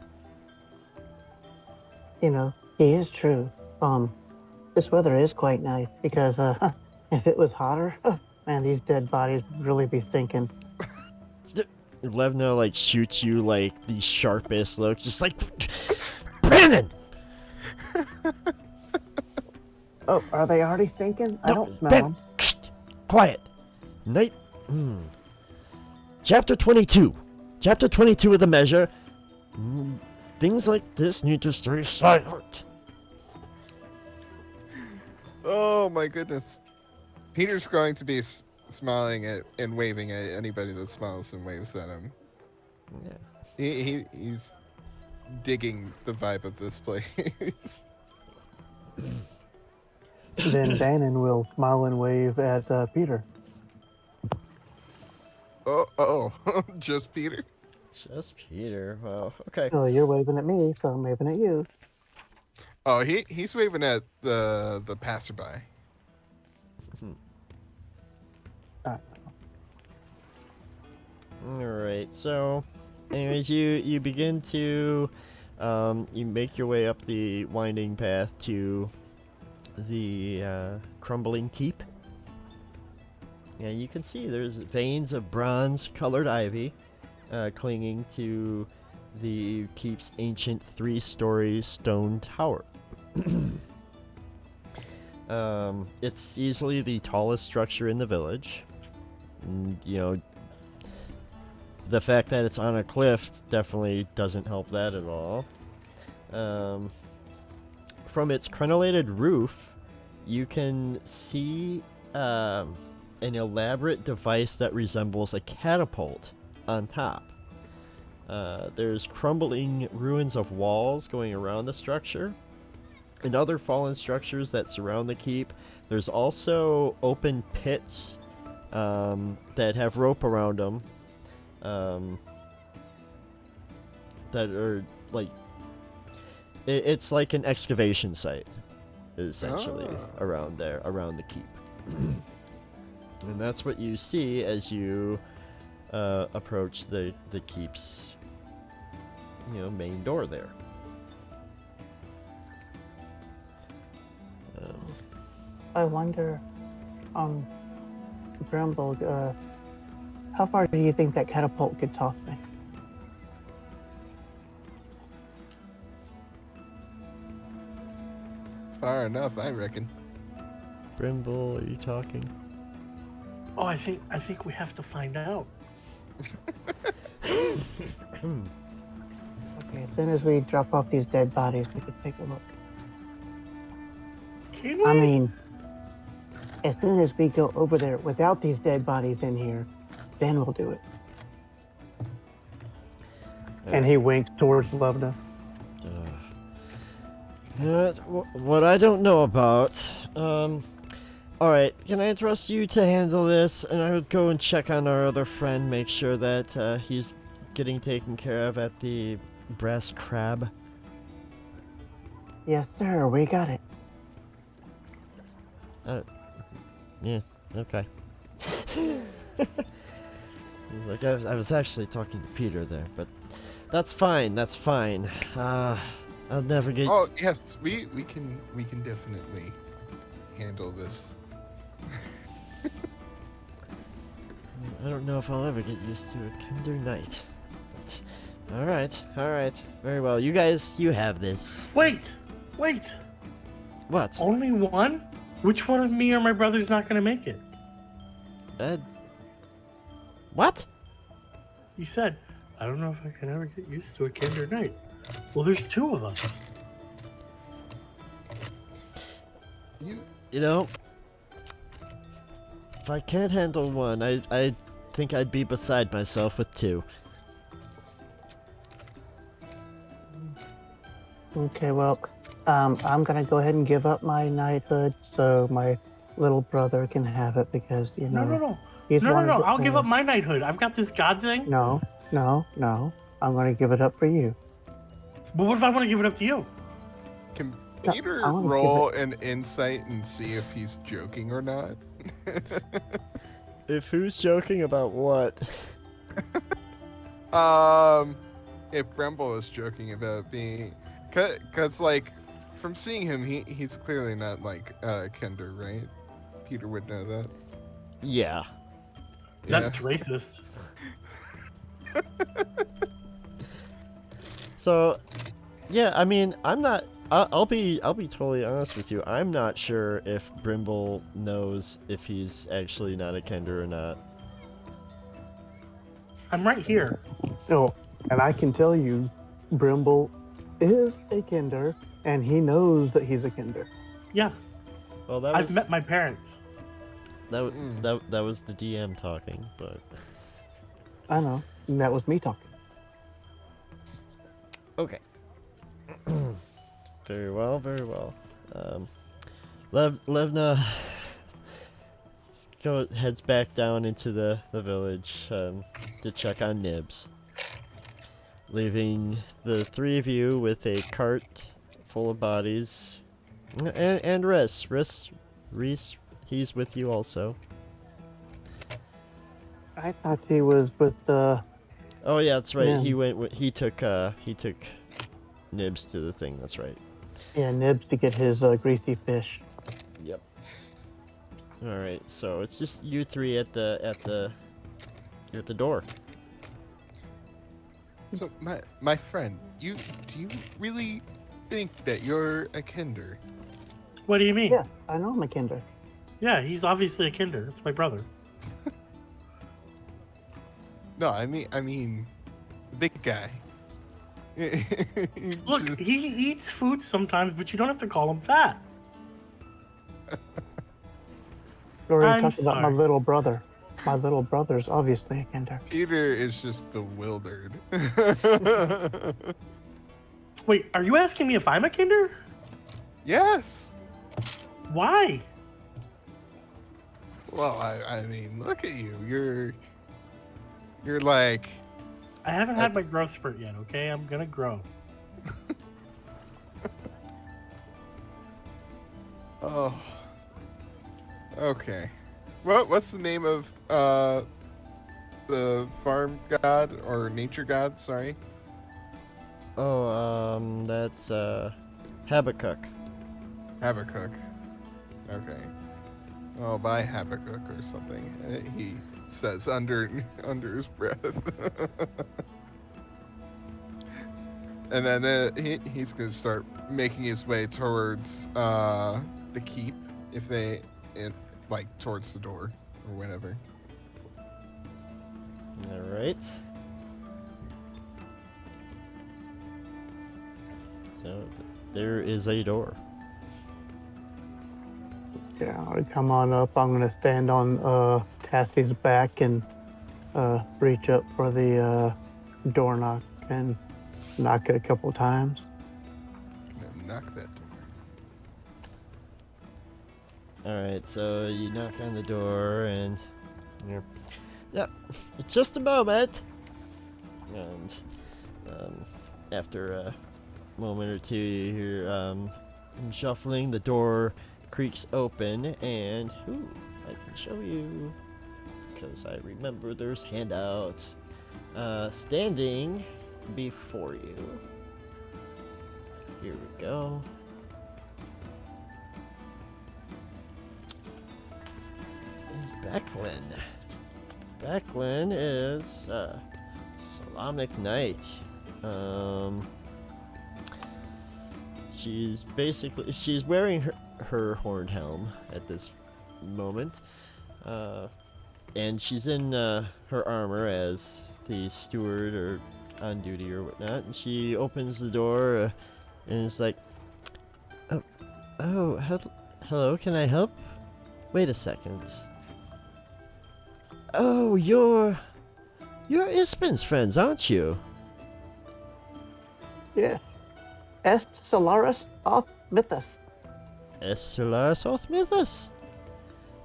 He is true. This weather is quite nice, because if it was hotter, man, these dead bodies would really be stinking. Levna shoots you the sharpest looks, just like, Brandon! Oh, are they already stinking? I don't smell Ben, them. Quiet. Night. Chapter 22. Chapter 22 of the measure. Things like this need to stay silent. Oh my goodness. Peter's going to be smiling at and waving at anybody that smiles and waves at him. Yeah. He's digging the vibe of this place. Then Bannon will smile and wave at Peter. Oh, just Peter? Just Peter. Well, okay. Oh, you're waving at me, so I'm waving at you. Oh, he's waving at the passerby. Alright, so anyways, you begin to you make your way up the winding path to the crumbling keep. Yeah, you can see there's veins of bronze-colored ivy clinging to the keep's ancient 3-story stone tower. It's easily the tallest structure in the village. And, you know, the fact that it's on a cliff definitely doesn't help that at all. From its crenellated roof, you can see an elaborate device that resembles a catapult on top. There's crumbling ruins of walls going around the structure and other fallen structures that surround the keep. There's also open pits that have rope around them that are like it's like an excavation site essentially around the keep. And that's what you see as you approach the keep's main door there. I wonder, Bramble, how far do you think that catapult could toss me? Far enough, I reckon. Brimble, are you talking? Oh, I think we have to find out. Okay, as soon as we drop off these dead bodies, we could take a look. Can we? I mean, as soon as we go over there without these dead bodies in here, then we'll do it. And he winks towards Lovna. What I don't know about. Alright, can I trust you to handle this? And I would go and check on our other friend, make sure that he's getting taken care of at the Brass Crab. Yes, sir, we got it. Yeah, okay. Like I was actually talking to Peter there, but that's fine. I'll never get. Oh yes, we can definitely handle this. I don't know if I'll ever get used to a kinder night. But all right, very well. You guys, you have this. Wait. What? Only one? Which one of me or my brother's not gonna make it? What? You said, I don't know if I can ever get used to a kinder night. Well, there's two of us. You know, if I can't handle one, I think I'd be beside myself with two. Okay, well, I'm gonna go ahead and give up my knighthood so my little brother can have it because, you know... No. he's wanted it I'll for- give up my knighthood. I've got this god thing. No. I'm gonna give it up for you. But what if I want to give it up to you? Can No, Peter I wanna roll an insight and see if he's joking or not? If who's joking about what? If Bremble is joking about being, cause like, from seeing him, he's clearly not like Kender, right? Peter would know that. Yeah. That's racist. So, yeah, I mean, I'm not. I'll be totally honest with you. I'm not sure if Brimble knows if he's actually not a Kender or not. I'm right here. Oh, and I can tell you, Brimble is a Kinder, and he knows that he's a Kinder. Yeah, Well, that I've was met my parents. that was the DM talking, but I know, and that was me talking. okay. Very well. Levna heads back down into the village to check on Nibs, leaving the three of you with a cart full of bodies, and Reese, he's with you also. I thought he was with the... Oh yeah, that's right. Yeah. He took Nibs to the thing. That's right. Yeah, Nibs to get his greasy fish. Yep. All right, so it's just you three at the door. So my friend, do you really think that you're a kinder? What do you mean? Yeah, I know I'm a kinder. Yeah, he's obviously a kinder. It's my brother. No, I mean the big guy. Look, Just- he eats food sometimes, but you don't have to call him fat. We already I'm talked about my sorry. little brother. My little brother's obviously a kinder. Peter is just bewildered. Wait, are you asking me if I'm a kinder? Yes. Why? Well, I mean, look at you. You're like, I haven't had my growth spurt yet, okay? I'm gonna grow. oh. Okay. What's the name of the farm god or nature god? Sorry. Oh, that's Habakkuk. Habakkuk. Okay. Oh, by Habakkuk or something. He says under his breath. And then he's gonna start making his way towards the keep, like towards the door or whatever. All right. So there is a door. Yeah, I come on up. I'm gonna stand on Tassie's back and reach up for the door knock and knock it a couple times. Gonna knock that door. All right, so you knock on the door and you're, yep, it's just a moment. And after a moment or two, you hear shuffling. The door creaks open, and ooh, I can show you because I remember there's handouts. Standing before you. Here we go. Is Becklin. Becklin is Solomnic Knight. She's wearing her horned helm at this moment, and she's in her armor as the steward or on duty or whatnot. And she opens the door and is like, "Oh, hello. Can I help? Wait a second. Oh, you're Ispin's friends, aren't you?" Yes. Est Solaris Oth Mythos. Solaris Mythos.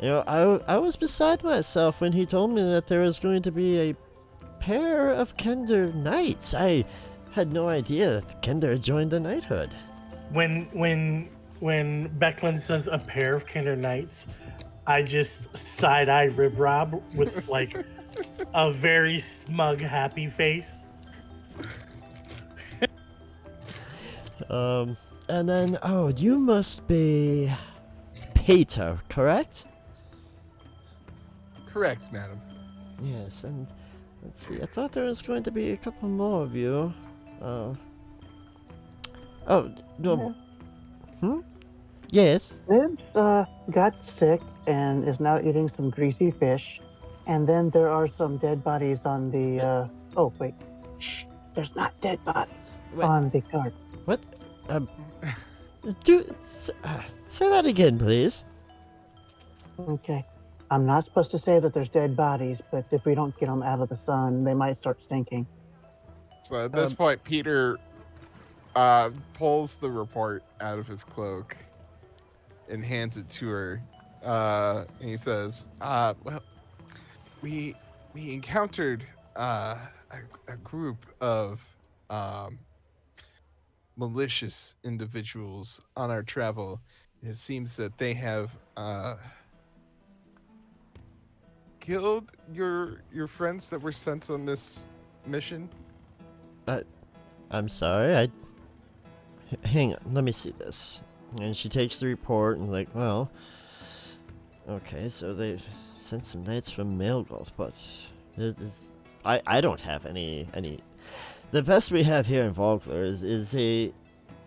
You know, I was beside myself when he told me that there was going to be a pair of Kender knights. I had no idea that Kender had joined the knighthood. When Becklin says a pair of kinder knights, I just side-eye rib rob with like a very smug, happy face. And then, oh, you must be Peter, correct? Correct, madam. Yes, and let's see, I thought there was going to be a couple more of you. Oh, no. Yes? Nibs got sick and is now eating some greasy fish. And then there are some dead bodies on the oh wait. Shh. There's not dead bodies Wait. on the cart. What? Say that again, please. Okay. I'm not supposed to say that there's dead bodies, but if we don't get them out of the sun, they might start stinking. So at this point, Peter pulls the report out of his cloak and hands it to her. And he says, well, we encountered a group of malicious individuals on our travel. It seems that they have killed your friends that were sent on this mission. I'm sorry, hang on, let me see this. And she takes the report and like, well, Okay, so they sent some knights from Mailgold, but I don't have any. The best we have here in Vogler is a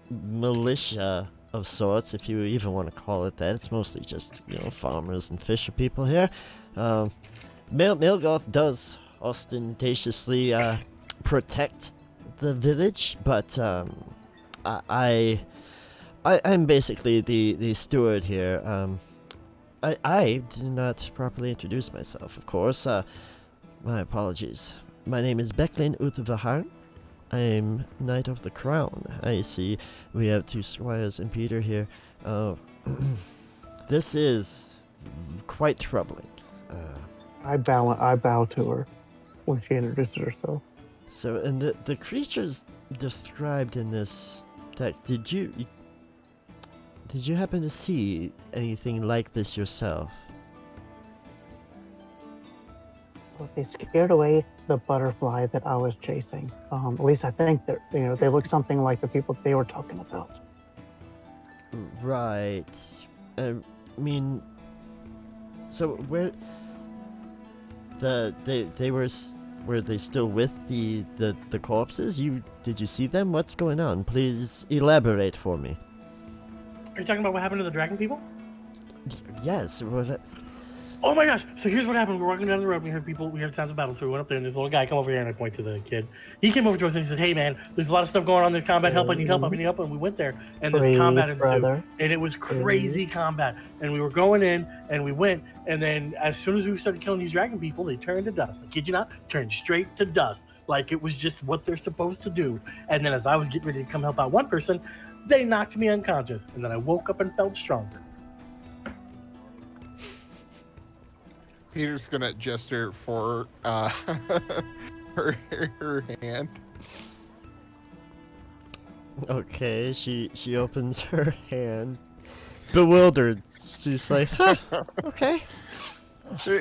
militia of sorts, if you even want to call it that. It's mostly just, farmers and fisher people here. Mailgoth does ostentatiously protect the village, but I'm basically the steward here. I did not properly introduce myself, of course. My apologies. My name is Becklin Utvaharn. I'm Knight of the Crown. I see we have two squires and Peter here. This is quite troubling. I bow to her when she introduces herself. So, and the creatures described in this text, did you happen to see anything like this yourself? Well, they scared away the butterfly that I was chasing. At least I think that they look something like the people they were talking about. Right. I mean, so where they were they still with the corpses? Did you see them? What's going on? Please elaborate for me. Are you talking about what happened to the dragon people? Yes. Oh my gosh! So here's what happened. We're walking down the road. We heard sounds of battle. So we went up there, and this little guy come over here, and I point to the kid. He came over to us and he said, "Hey man, there's a lot of stuff going on. There's combat. Help! I need help! I need help!" And we went there, and this combat ensued, brother. and it was crazy combat. And we were going in, and we went, and then as soon as we started killing these dragon people, they turned to dust. I kid you not, turned straight to dust, like it was just what they're supposed to do. And then as I was getting ready to come help out one person, they knocked me unconscious, and then I woke up and felt stronger. Peter's gonna gesture for her hand. Okay, she opens her hand, bewildered. She's like, huh, okay.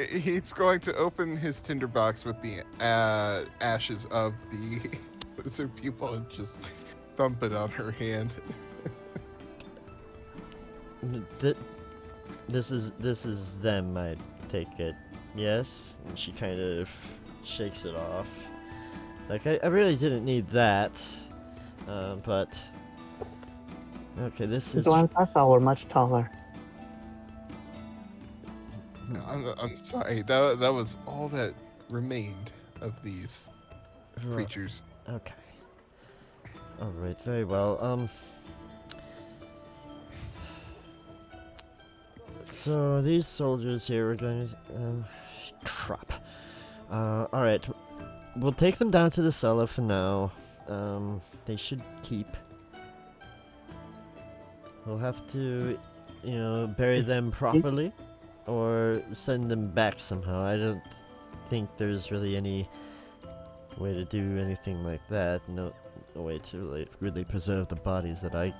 He's going to open his tinderbox with the ashes of the lizard people and just dump it on her hand. This is them, I take it. Yes? And she kind of shakes it off. It's like, I really didn't need that. But... Okay, this is... The ones I saw were much taller. I'm sorry. That was all that remained of these Right. creatures. Okay. Alright, very well. So these soldiers here are going to... crap. Alright. We'll take them down to the cellar for now. They should keep. We'll have to, bury them properly. Or send them back somehow. I don't think there's really any way to do anything like that. No way to really preserve the bodies that I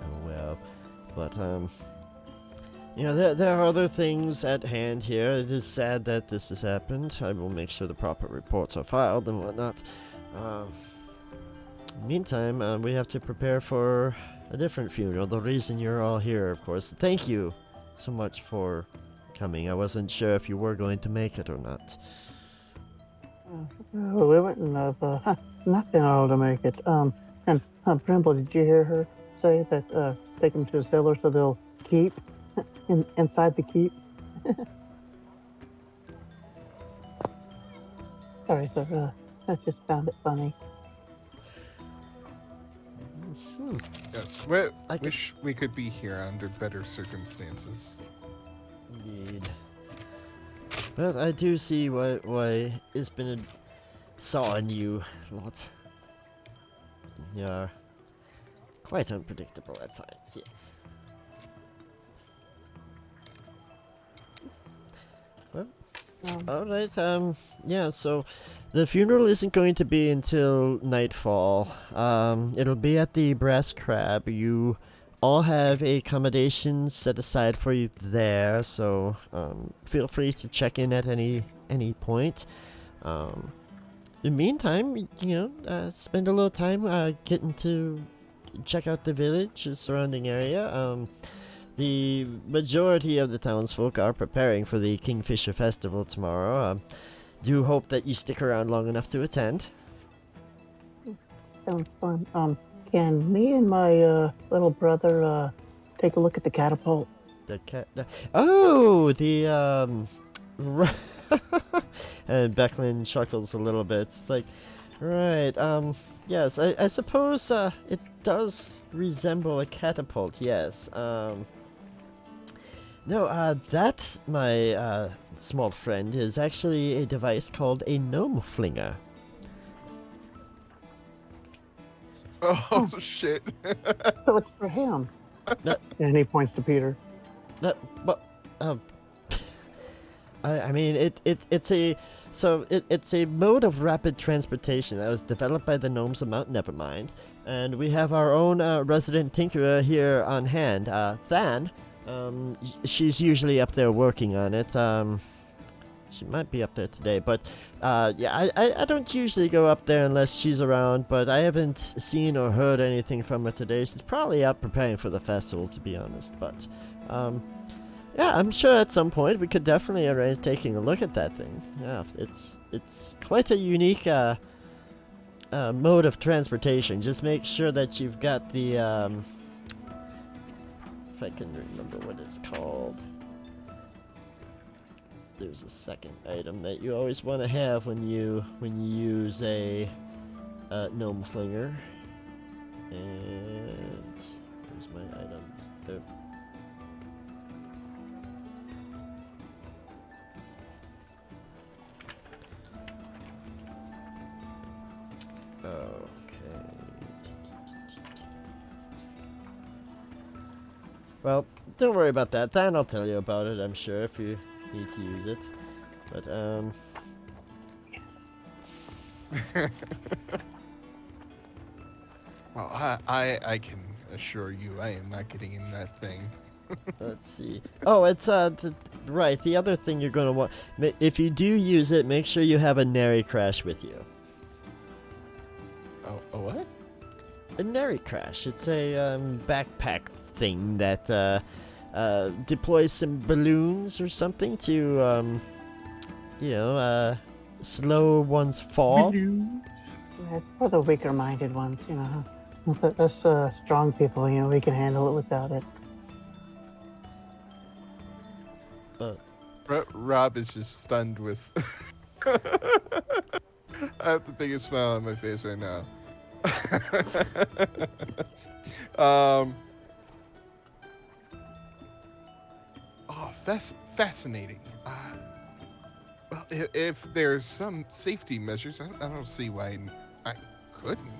am aware of. But, there are other things at hand here. It is sad that this has happened. I will make sure the proper reports are filed and whatnot. Meantime, we have to prepare for a different funeral. The reason you're all here, of course. Thank you so much for coming. I wasn't sure if you were going to make it or not. We wouldn't have not been able to make it. And Brimble, did you hear her say that take them to the cellar so they'll keep inside the keep? Sorry, sir. I just found it funny. Yes, I wish we could be here under better circumstances. Indeed. But I do see why it's been sawing you a lot. You're quite unpredictable at times, yes. Well, alright, yeah, so the funeral isn't going to be until nightfall. It'll be at the Brass Crab. You all have accommodation set aside for you there, so feel free to check in at any point. In the meantime, spend a little time getting to check out the village, the surrounding area. the majority of the townsfolk are preparing for the Kingfisher Festival tomorrow. Do hope that you stick around long enough to attend. Sounds fun. Can me and my little brother take a look at the catapult? The cat. Oh, the and Becklin chuckles a little bit. It's like, right. Yes. I suppose it does resemble a catapult. Yes. No. That my small friend is actually a device called a gnome flinger. Oh shit. So it's for him. That- And he points to Peter. Well, I mean, it's a mode of rapid transportation that was developed by the gnomes of Mount Nevermind, and we have our own resident tinkerer here on hand, Than. She's usually up there working on it. She might be up there today, but yeah, I don't usually go up there unless she's around, but I haven't seen or heard anything from her today. She's probably out preparing for the festival, to be honest, but yeah, I'm sure at some point we could definitely arrange taking a look at that thing. Yeah, it's quite a unique mode of transportation. Just make sure that you've got the if I can remember what it's called. There's a second item that you always want to have when you use a gnome flinger. And where's my items? There. Okay. Well, don't worry about that. Dan will tell you about it, I'm sure, if you need to use it. But, Well, I can assure you I am not getting in that thing. let's see. Oh, it's, right, the other thing you're gonna want... If you do use it, make sure you have a Nary Crash with you. Oh, a what? A Nary Crash. It's a, backpack thing that, deploys some balloons or something to, you know, slow one's fall. Yeah, for the weaker-minded ones, you know. Us strong people, you know, we can handle it without it. Rob is just stunned with. I have the biggest smile on my face right now. Oh, fascinating. Well, if there's some safety measures, I don't see why I couldn't.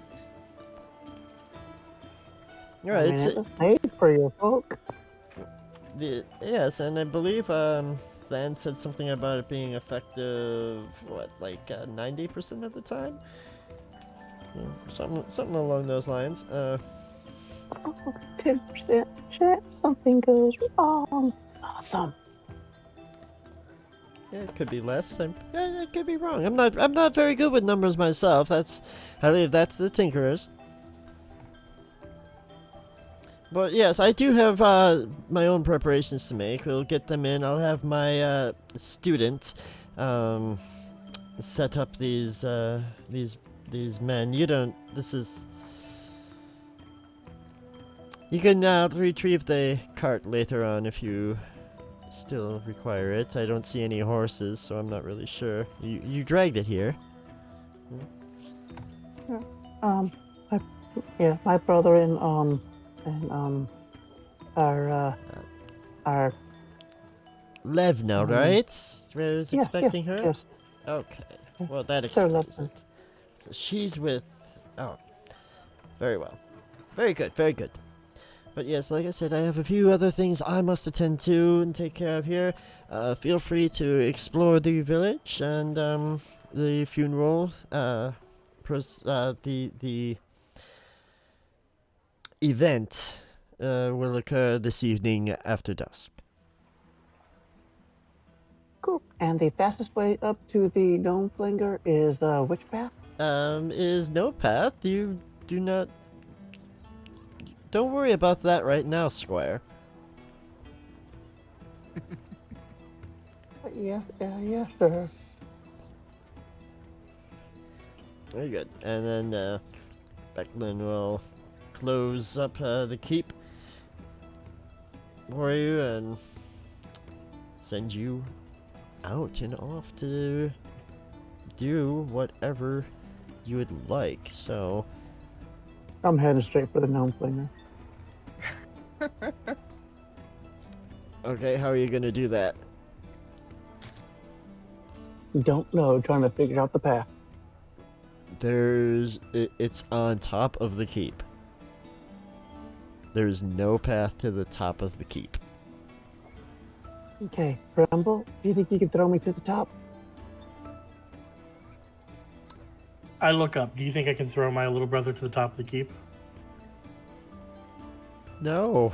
Right, I mean, it's made for your folk. Yes, and I believe Than said something about it being effective, what, like 90% of the time? Something along those lines. 10% chance something goes wrong. Awesome. Yeah, it could be less. Yeah, it could be wrong. I'm not very good with numbers myself. I leave that to the tinkerers. But yes, I do have my own preparations to make. We'll get them in. I'll have my student set up these men. You don't. This is. You can retrieve the cart later on if you still require it. I don't see any horses, so I'm not really sure. You dragged it here. My brother and our Lev now, right? I was expecting her? Yes. Okay. Well, that Sir explains Levin. it. So she's with... Oh. Very well. Very good, very good. But yes, like I said, I have a few other things I must attend to and take care of here. Feel free to explore the village and the funeral. The event will occur this evening after dusk. Cool. And the fastest way up to the gnome flinger is which path? Is no path. You do not... Don't worry about that right now, Squire. Yes, yes, sir. Very good. And then Becklin will close up the keep for you and send you out and off to do whatever you would like. So, I'm heading straight for the gnome flinger. okay, how are you gonna do that? Don't know, trying to figure out the path. It's on top of the keep. There's no path to the top of the keep. Okay, Bramble, do you think you can throw me to the top? I look up. Do you think I can throw my little brother to the top of the keep? No.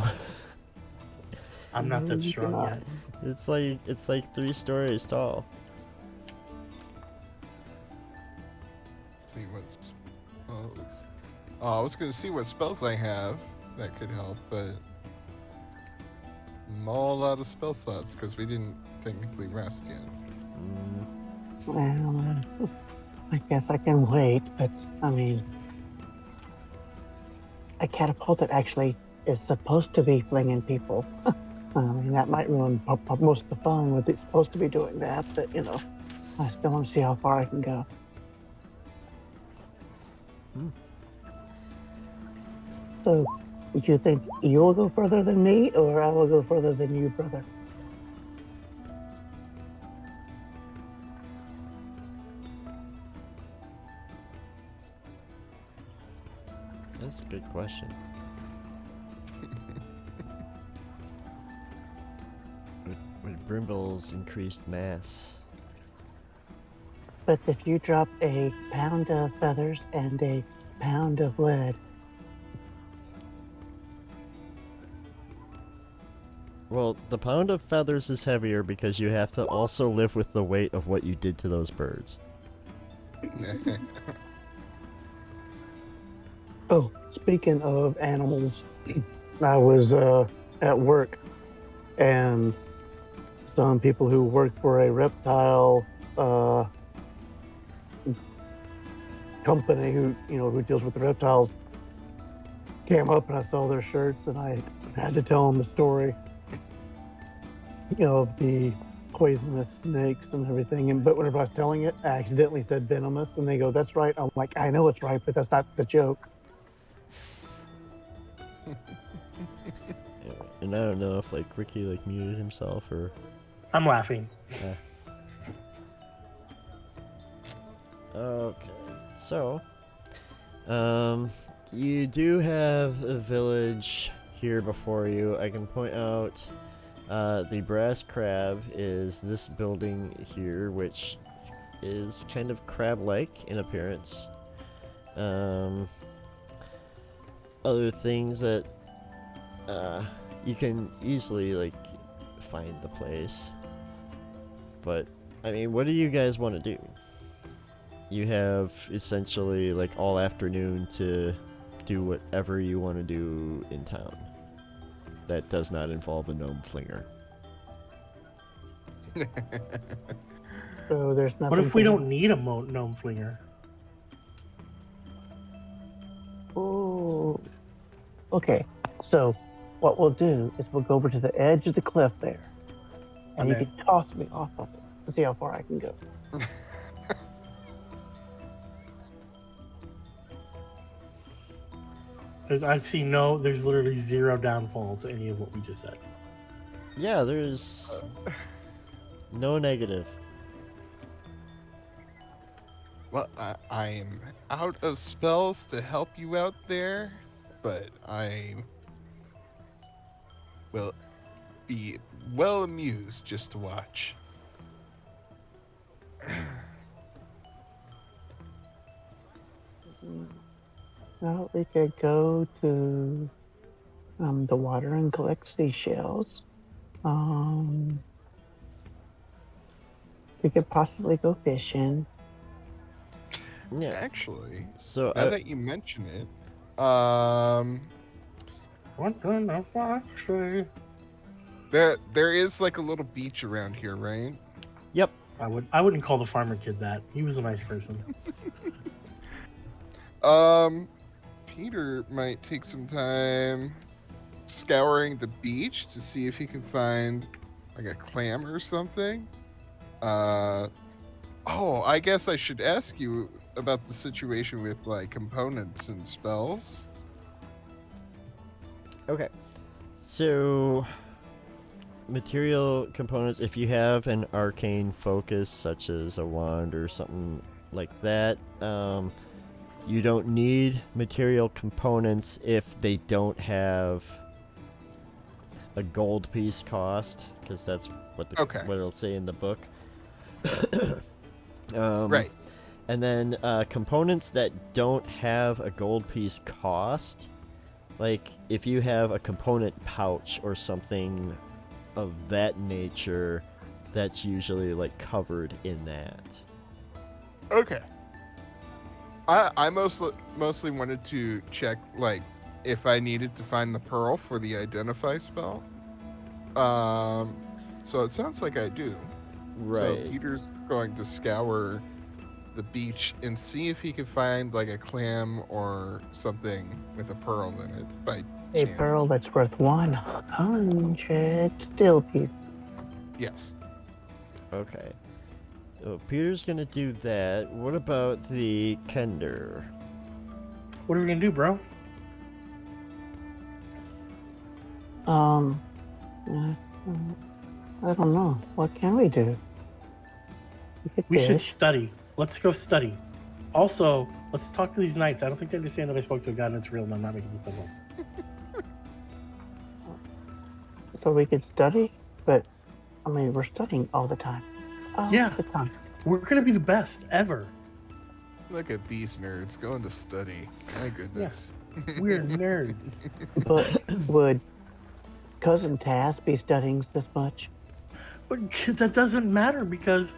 I'm not that You strong cannot. yet. It's like 3 stories tall. See what spells. Oh, I was gonna see what spells I have that could help, but I'm all out of spell slots because we didn't technically rest yet. Mm, Well, I guess I can wait, but I mean, a catapult that actually is supposed to be flinging people. I mean, that might ruin most of the fun with it supposed to be doing that, but you know, I still want to see how far I can go. So, would you think you'll go further than me, or I will go further than you, brother? that's a good question. With Brimble's increased mass. But if you drop a pound of feathers and a pound of lead, Well, the pound of feathers is heavier because you have to also live with the weight of what you did to those birds. oh, speaking of animals, I was at work, and some people who work for a reptile company who deals with the reptiles came up, and I saw their shirts, and I had to tell them the story, of the poisonous snakes and everything. But whenever I was telling it, I accidentally said venomous, and they go, "That's right." I'm like, "I know it's right, but that's not the joke." And I don't know if Ricky muted himself or. I'm laughing. Okay, so you do have a village here before you. I can point out the brass crab is this building here, which is kind of crab-like in appearance. Other things that you can easily find the place, but I mean, what do you guys want to do? You have essentially all afternoon to do whatever you want to do in town. That does not involve a gnome flinger. So there's nothing. What if we don't need a gnome flinger? Oh, okay. So what we'll do is we'll go over to the edge of the cliff there, and you Okay. can toss me off of it and see how far I can go. I see there's literally zero downfall to any of what we just said. Yeah, there's no negative. Well, I am out of spells to help you out there, but I will be well amused just to watch. Well, we could go to the water and collect seashells. We could possibly go fishing. Yeah. Actually, So now that you mention it, What can I say? There is like a little beach around here, right? Yep. I wouldn't call the farmer kid that. He was a nice person. Peter might take some time scouring the beach to see if he can find like a clam or something. I guess I should ask you about the situation with like components and spells. Okay. So, material components, if you have an arcane focus, such as a wand or something like that, you don't need material components if they don't have a gold piece cost, because that's what what it'll say in the book. Right. And then components that don't have a gold piece cost, like if you have a component pouch or something of that nature, that's usually like covered in that. Okay. I mostly wanted to check like if I needed to find the pearl for the identify spell. So it sounds like I do. Right. So Peter's going to scour the beach and see if he can find like a clam or something with a pearl in it by A chance. pearl that's worth 100 steel pieces. Yes. Okay. So Peter's gonna do that. What about the Kender? What are we gonna do, bro? I don't know. What can we do? We should study. Let's go study. Also, let's talk to these knights. I don't think they understand that I spoke to a god and it's real and I'm not making this stuff up. So we could study, but I mean, we're studying all the time. Yeah. The time. We're gonna be the best ever. Look at these nerds going to study. My goodness. We're nerds. But would Cousin Tass be studying this much? But that doesn't matter because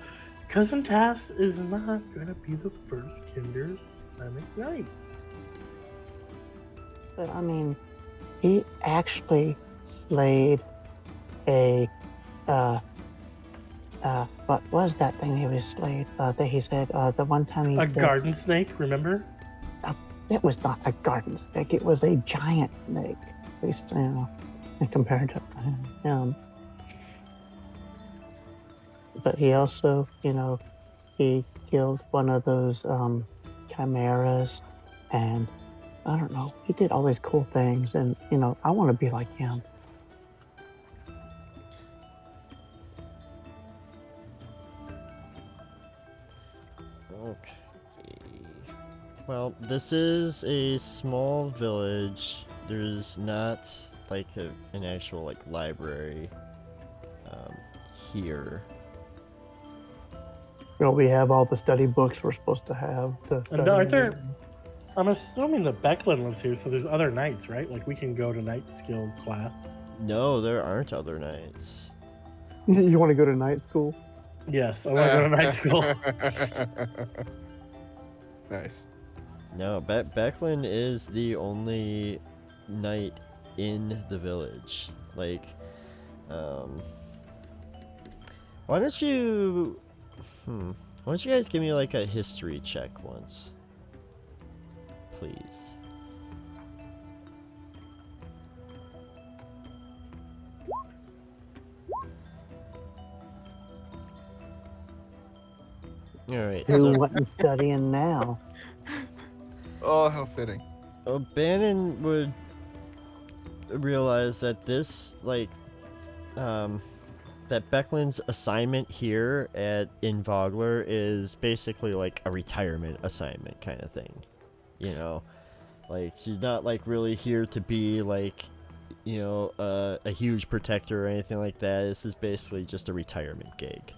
Cousin Tass is not gonna be the first Kinder's Knights. But I mean, he actually slayed a what was that thing he was slayed? That he said the one time he A said, garden snake, remember? it was not a garden snake. It was a giant snake. At least compared to him. But he also, he killed one of those chimeras, and I don't know. He did all these cool things, and I want to be like him. Okay. Well, this is a small village. There's not like an actual like library here. We have all the study books we're supposed to have. And aren't there? I'm assuming that Becklin lives here, so there's other knights, right? Like we can go to night skill class. No, there aren't other knights. You want to go to night school? Yes, I want to go to night school. Nice. No, Becklin is the only knight in the village. Like, why don't you guys give me like a history check once, please? All right. Who wasn't studying now? Oh, how fitting. Bannon would realize that this, like, that Becklin's assignment here in Vogler is basically like a retirement assignment kind of thing. Like she's not like really here to be like, a huge protector or anything like that. This is basically just a retirement gig.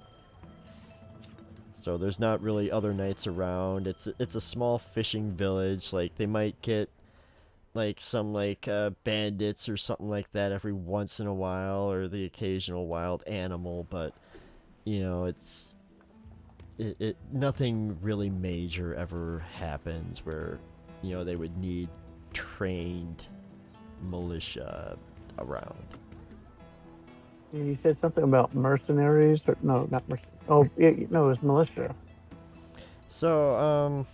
So there's not really other knights around. It's a small fishing village. Like they might get like some like bandits or something like that every once in a while, or the occasional wild animal, but it's nothing really major ever happens where they would need trained militia around. You said something about mercenaries, or no, not mercenaries. Oh, no, it was militia. So,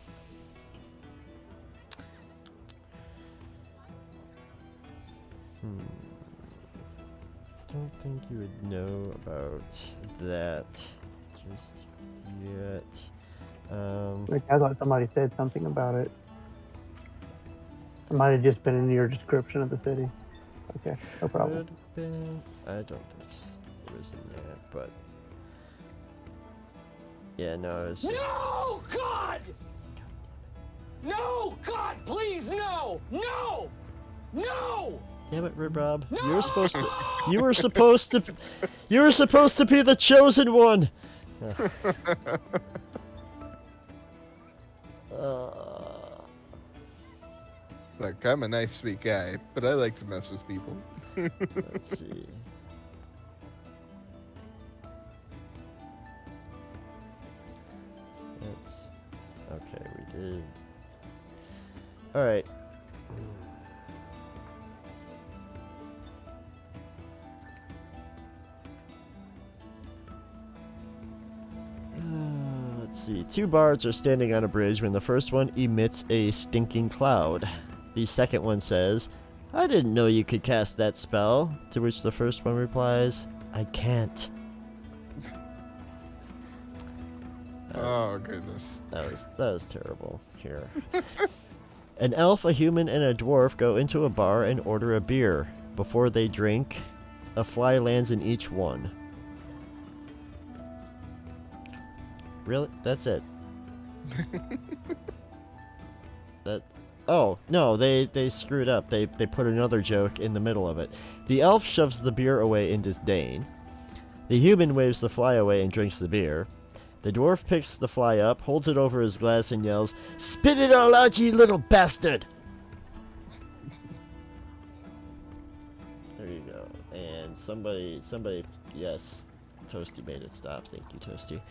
don't think you would know about that just yet. Like, I thought somebody said something about it. It might have just been in your description of the city. Okay, no problem. Could have been. I don't think it was in there, but yeah, no, it was just. No, God! No, God, please, no! No! No! Damn it, Rib Rob. No! You were supposed to. You were supposed to. You were supposed to be the chosen one. Look, I'm a nice, sweet guy, but I like to mess with people. Let's see. Okay, we did. All right. Let's see. Two bards are standing on a bridge when the first one emits a stinking cloud. The second one says, "I didn't know you could cast that spell," to which the first one replies, "I can't." Oh, goodness. That was terrible. Here. An elf, a human, and a dwarf go into a bar and order a beer. Before they drink, a fly lands in each one. Really? That's it. Oh, no, they screwed up. They put another joke in the middle of it. The elf shoves the beer away in disdain. The human waves the fly away and drinks the beer. The dwarf picks the fly up, holds it over his glass, and yells, "Spit it all out, you little bastard!" There you go. And somebody, yes, Toasty made it stop. Thank you, Toasty.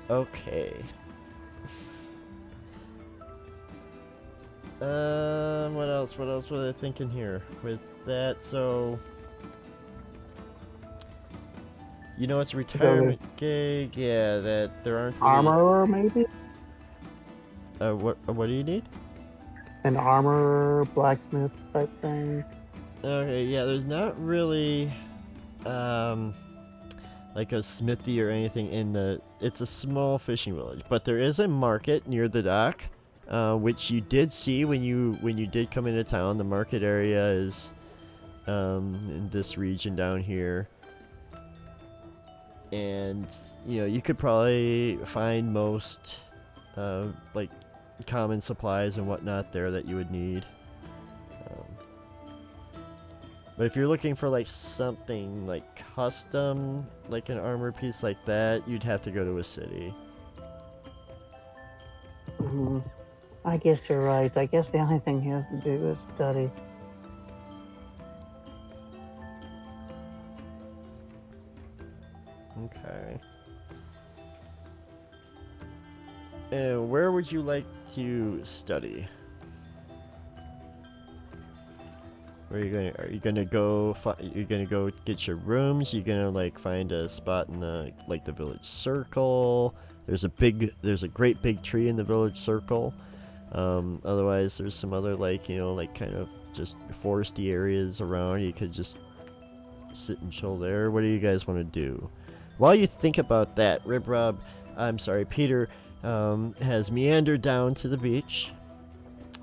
Okay. What else? What else was I thinking here with that? So, you know, it's a retirement gig. Yeah, that there aren't really... Armorer, maybe? What do you need? An armorer, blacksmith type thing. Okay, yeah, there's not really, like a smithy or anything in the... It's a small fishing village, but there is a market near the dock, which you did see when you did come into town. The market area is in this region down here, and you know, you could probably find most like common supplies and whatnot there that you would need. But if you're looking for like something like custom, like an armor piece like that, you'd have to go to a city. I guess you're right. I guess the only thing he has to do is study. Okay. And where would you like to study? Where are you gonna go? You're gonna go get your rooms. You're gonna like find a spot in the like the village circle. There's a great big tree in the village circle. Otherwise, there's some other like, you know, like kind of just foresty areas around. You could just sit and chill there. What do you guys want to do? While you think about that, Peter has meandered down to the beach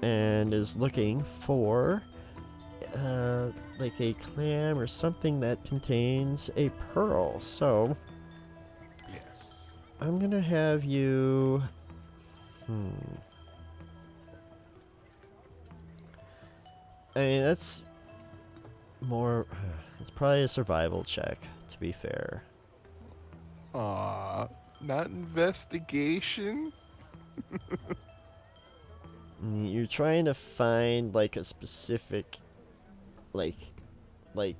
and is looking for like a clam or something that contains a pearl. So Yes. I'm gonna have you I mean, that's more it's probably a survival check, to be fair. Aw, not investigation? You're trying to find like a specific like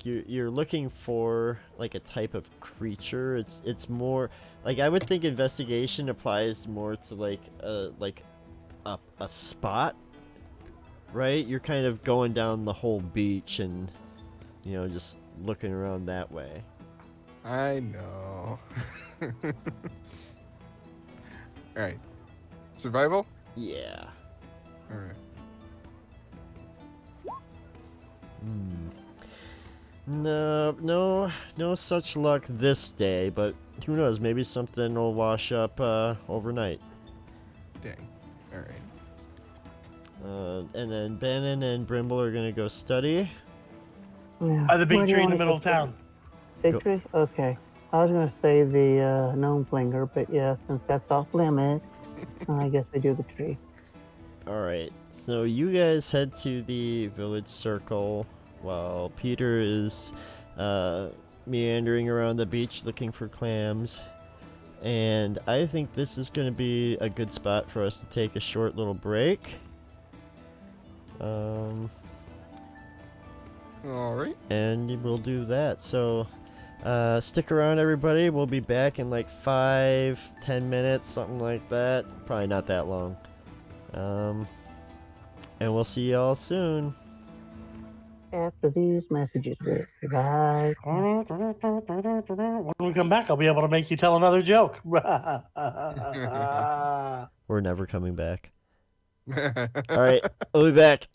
you're looking for like a type of creature. It's more like, I would think investigation applies more to like a spot right? You're kind of going down the whole beach and, just looking around that way. I know. All right. Survival? Yeah. All right. No such luck this day, but who knows? Maybe something will wash up overnight. Dang. All right. And then Bannon and Brimble are gonna go study. Yeah. By the big Where do you tree in the wanna middle go of town. Big Go. tree? Okay. I was gonna say the gnome flinger, but yeah, since that's off limit, I guess I do the tree. All right. So you guys head to the village circle while Peter is meandering around the beach looking for clams. And I think this is going to be a good spot for us to take a short little break. All right. And we'll do that. So stick around, everybody. We'll be back in like 5-10 minutes, something like that. Probably not that long. And we'll see y'all soon. After these messages, we'll be right. When we come back, I'll be able to make you tell another joke. We're never coming back. All right, we'll be back.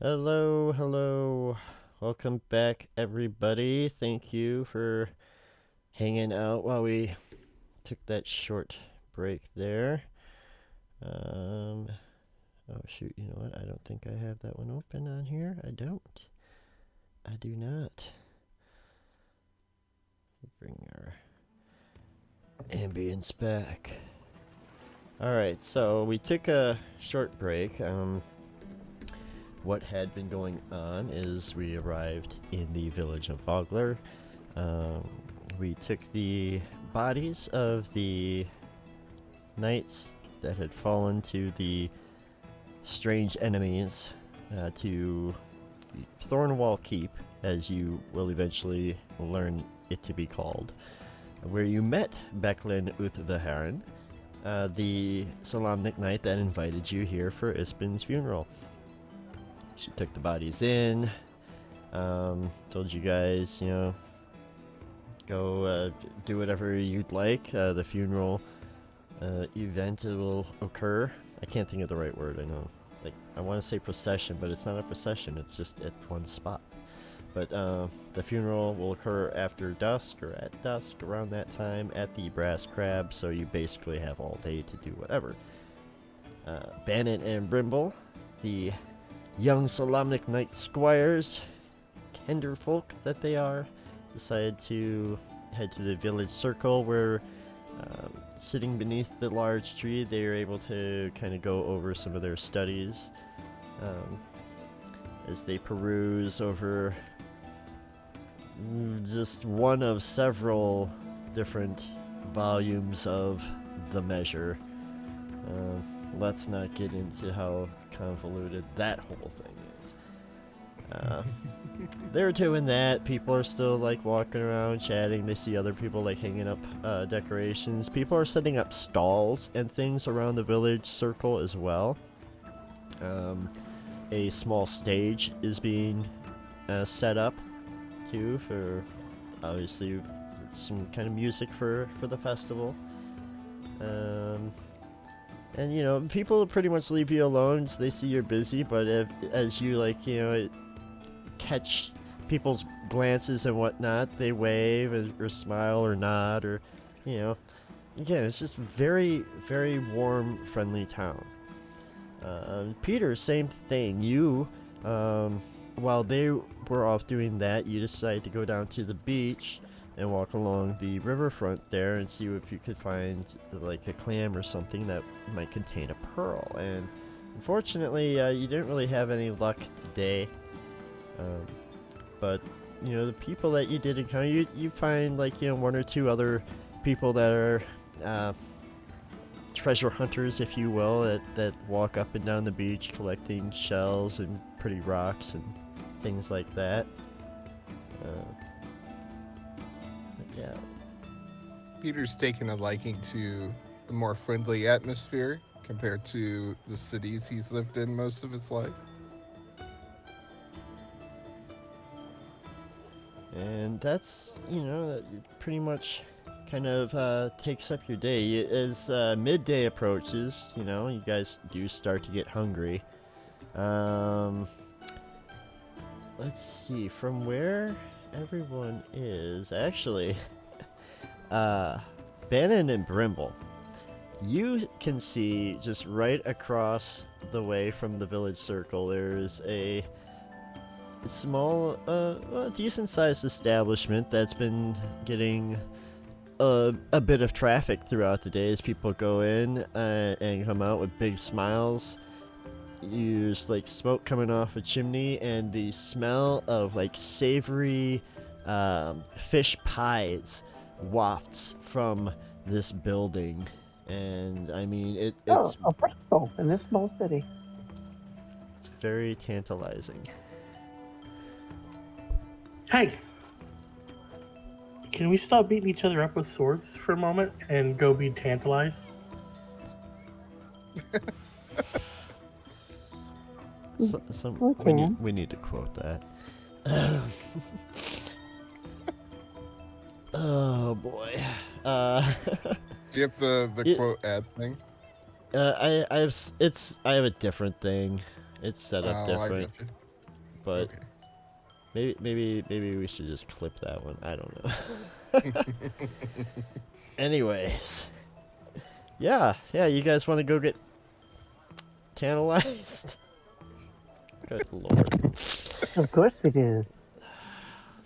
Hello, hello. Welcome back, everybody. Thank you for hanging out while we took that short break there. Oh shoot, you know what? I don't think I have that one open on here. I don't. I do not. Bring our ambience back. Alright, so we took a short break. What had been going on is we arrived in the village of Vogler. We took the bodies of the knights that had fallen to the strange enemies to the Thornwall Keep, as you will eventually learn it to be called, where you met Becklin Uthveharan, the Solamnic knight that invited you here for Ispin's funeral. She took the bodies in, told you guys, go do whatever you'd like. The funeral event will occur. I can't think of the right word, I know. I want to say procession, but it's not a procession, it's just at one spot. But the funeral will occur after dusk, or at dusk, around that time, at the Brass Crab, so you basically have all day to do whatever. Bannon and Brimble, the young Solamnic Knight Squires, tender folk that they are, decided to head to the village circle where, sitting beneath the large tree, they are able to kind of go over some of their studies as they peruse over just one of several different volumes of the measure. Let's not get into how convoluted that whole thing is. They're doing that. People are still walking around chatting. They see other people hanging up decorations. People are setting up stalls and things around the village circle as well. A small stage is being set up too, for obviously some kind of music for the festival. And people pretty much leave you alone, so they see you're busy, but as you catch people's glances and whatnot, they wave or smile or nod, or again, it's just very, very warm, friendly town. Peter, same thing. You, while they were off doing that, you decided to go down to the beach and walk along the riverfront there and see if you could find a clam or something that might contain a pearl. And unfortunately, you didn't really have any luck today. But the people that you did encounter, you find one or two other people that are treasure hunters, if you will, that walk up and down the beach collecting shells and pretty rocks and things like that. Yeah. Peter's taken a liking to the more friendly atmosphere compared to the cities he's lived in most of his life. And that's, that pretty much kind of takes up your day. As midday approaches, you guys do start to get hungry. Let's see, from where everyone is, actually, Bannon and Brimble, you can see just right across the way from the village circle, there's a small, decent-sized establishment that's been getting a bit of traffic throughout the day as people go in and come out with big smiles. There's smoke coming off a chimney, and the smell of savory fish pies wafts from this building. And I mean, it's a festival in this small city. It's very tantalizing. Hey, can we stop beating each other up with swords for a moment and go be tantalized? Okay. We need to quote that. Oh boy. Do you have the quote ad thing? I have a different thing. It's set up different. but Okay. maybe we should just clip that one. I don't know. Anyways, yeah, you guys want to go get tantalized? Good lord. Of course we do.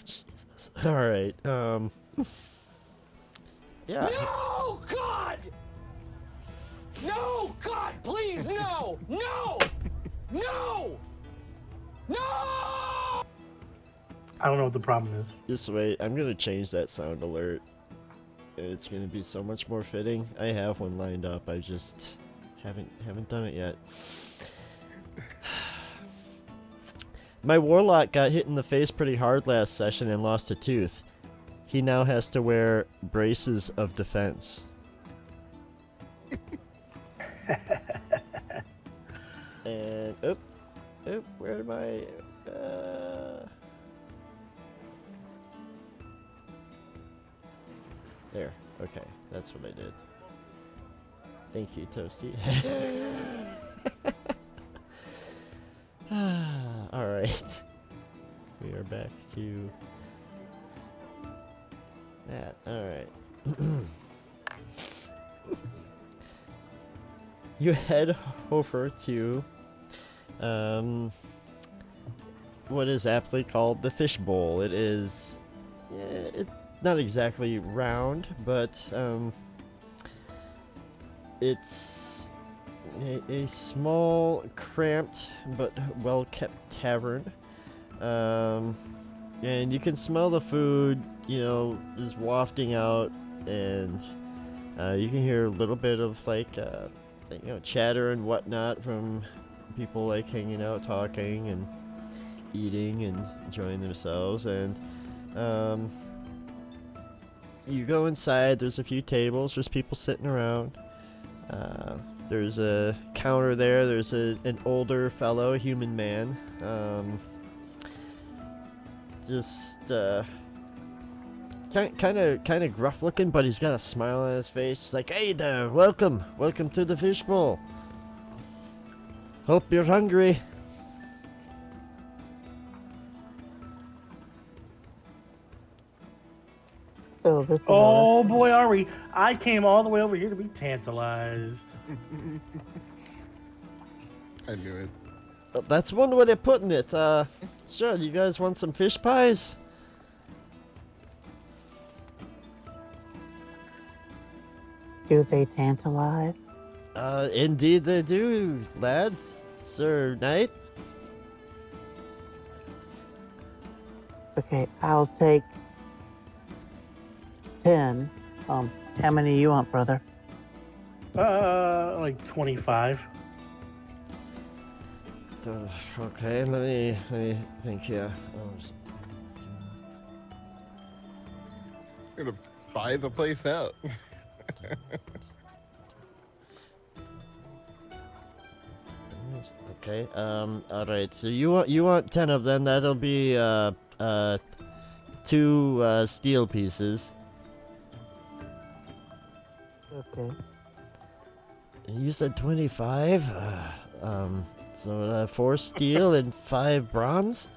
Jesus. All right. Yeah. No, God! No, God, please, no! No! No! No! I don't know what the problem is. Just wait. I'm gonna change that sound alert. It's gonna be so much more fitting. I have one lined up. I just haven't done it yet. My warlock got hit in the face pretty hard last session and lost a tooth. He now has to wear braces of defense. And where am I? There. Okay, that's what I did. Thank you, Toasty. All right. We are back to that. All right. You head over to what is aptly called the fishbowl. It is not exactly round, but it's a small, cramped, but well-kept tavern. And you can smell the food, just wafting out, and you can hear a little bit of chatter and whatnot from people hanging out, talking, and eating and enjoying themselves. And you go inside. There's a few tables. There's people sitting around. There's a counter there. There's an older fellow, a human man. Kind of gruff looking, but he's got a smile on his face. He's like, "Hey there, welcome to the fishbowl. Hope you're hungry." So this is Oh boy, are we! I came all the way over here to be tantalized. I knew it. That's one way of putting it. Sure, you guys want some fish pies? do they tantalize? Indeed they do, lad. Sir Knight. Okay, I'll take 10. How many you want, brother? Like 25. Okay, let me think here. I'm gonna buy the place out. Okay. All right. So you want 10 of them? That'll be 2 steel pieces. Okay. You said 25. So 4 steel and 5 bronze.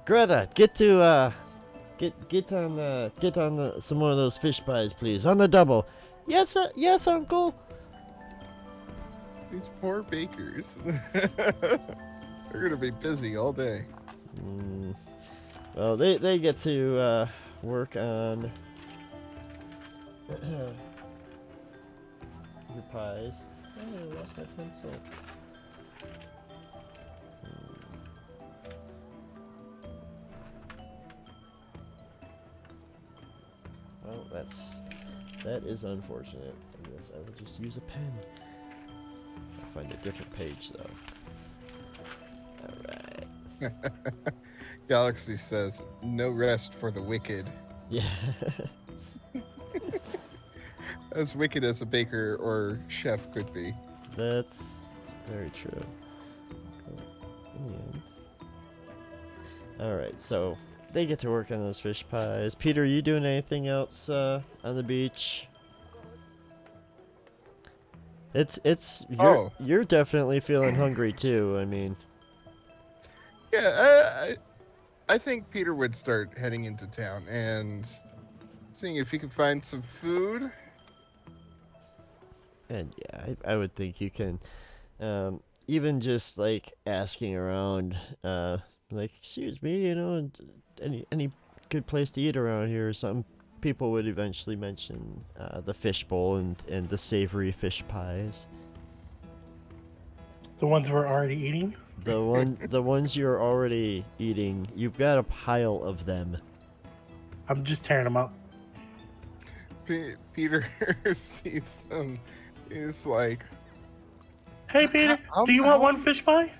Greta, get on some more of those fish pies, please, on the double. Yes, yes, uncle. These poor bakers. They're gonna be busy all day. Well, they get to work on your pies. Oh, I lost my pencil. Well, that is unfortunate. I guess I would just use a pen. I'll find a different page though. All right. Galaxy says, "No rest for the wicked." Yes. As wicked as a baker or chef could be. That's very true. Alright, so they get to work on those fish pies. Peter, you doing anything else on the beach? You're definitely feeling hungry too. I mean, Yeah, I think Peter would start heading into town and seeing if he could find some food. And yeah, I would think you can, even just like asking around, like, excuse me, any good place to eat around here or something. People would eventually mention the fishbowl and the savory fish pies. The ones we're already eating. The ones you're already eating, you've got a pile of them. I'm just tearing them up. Peter sees them. He's like, Hey, Peter, How- do you want one fish pie?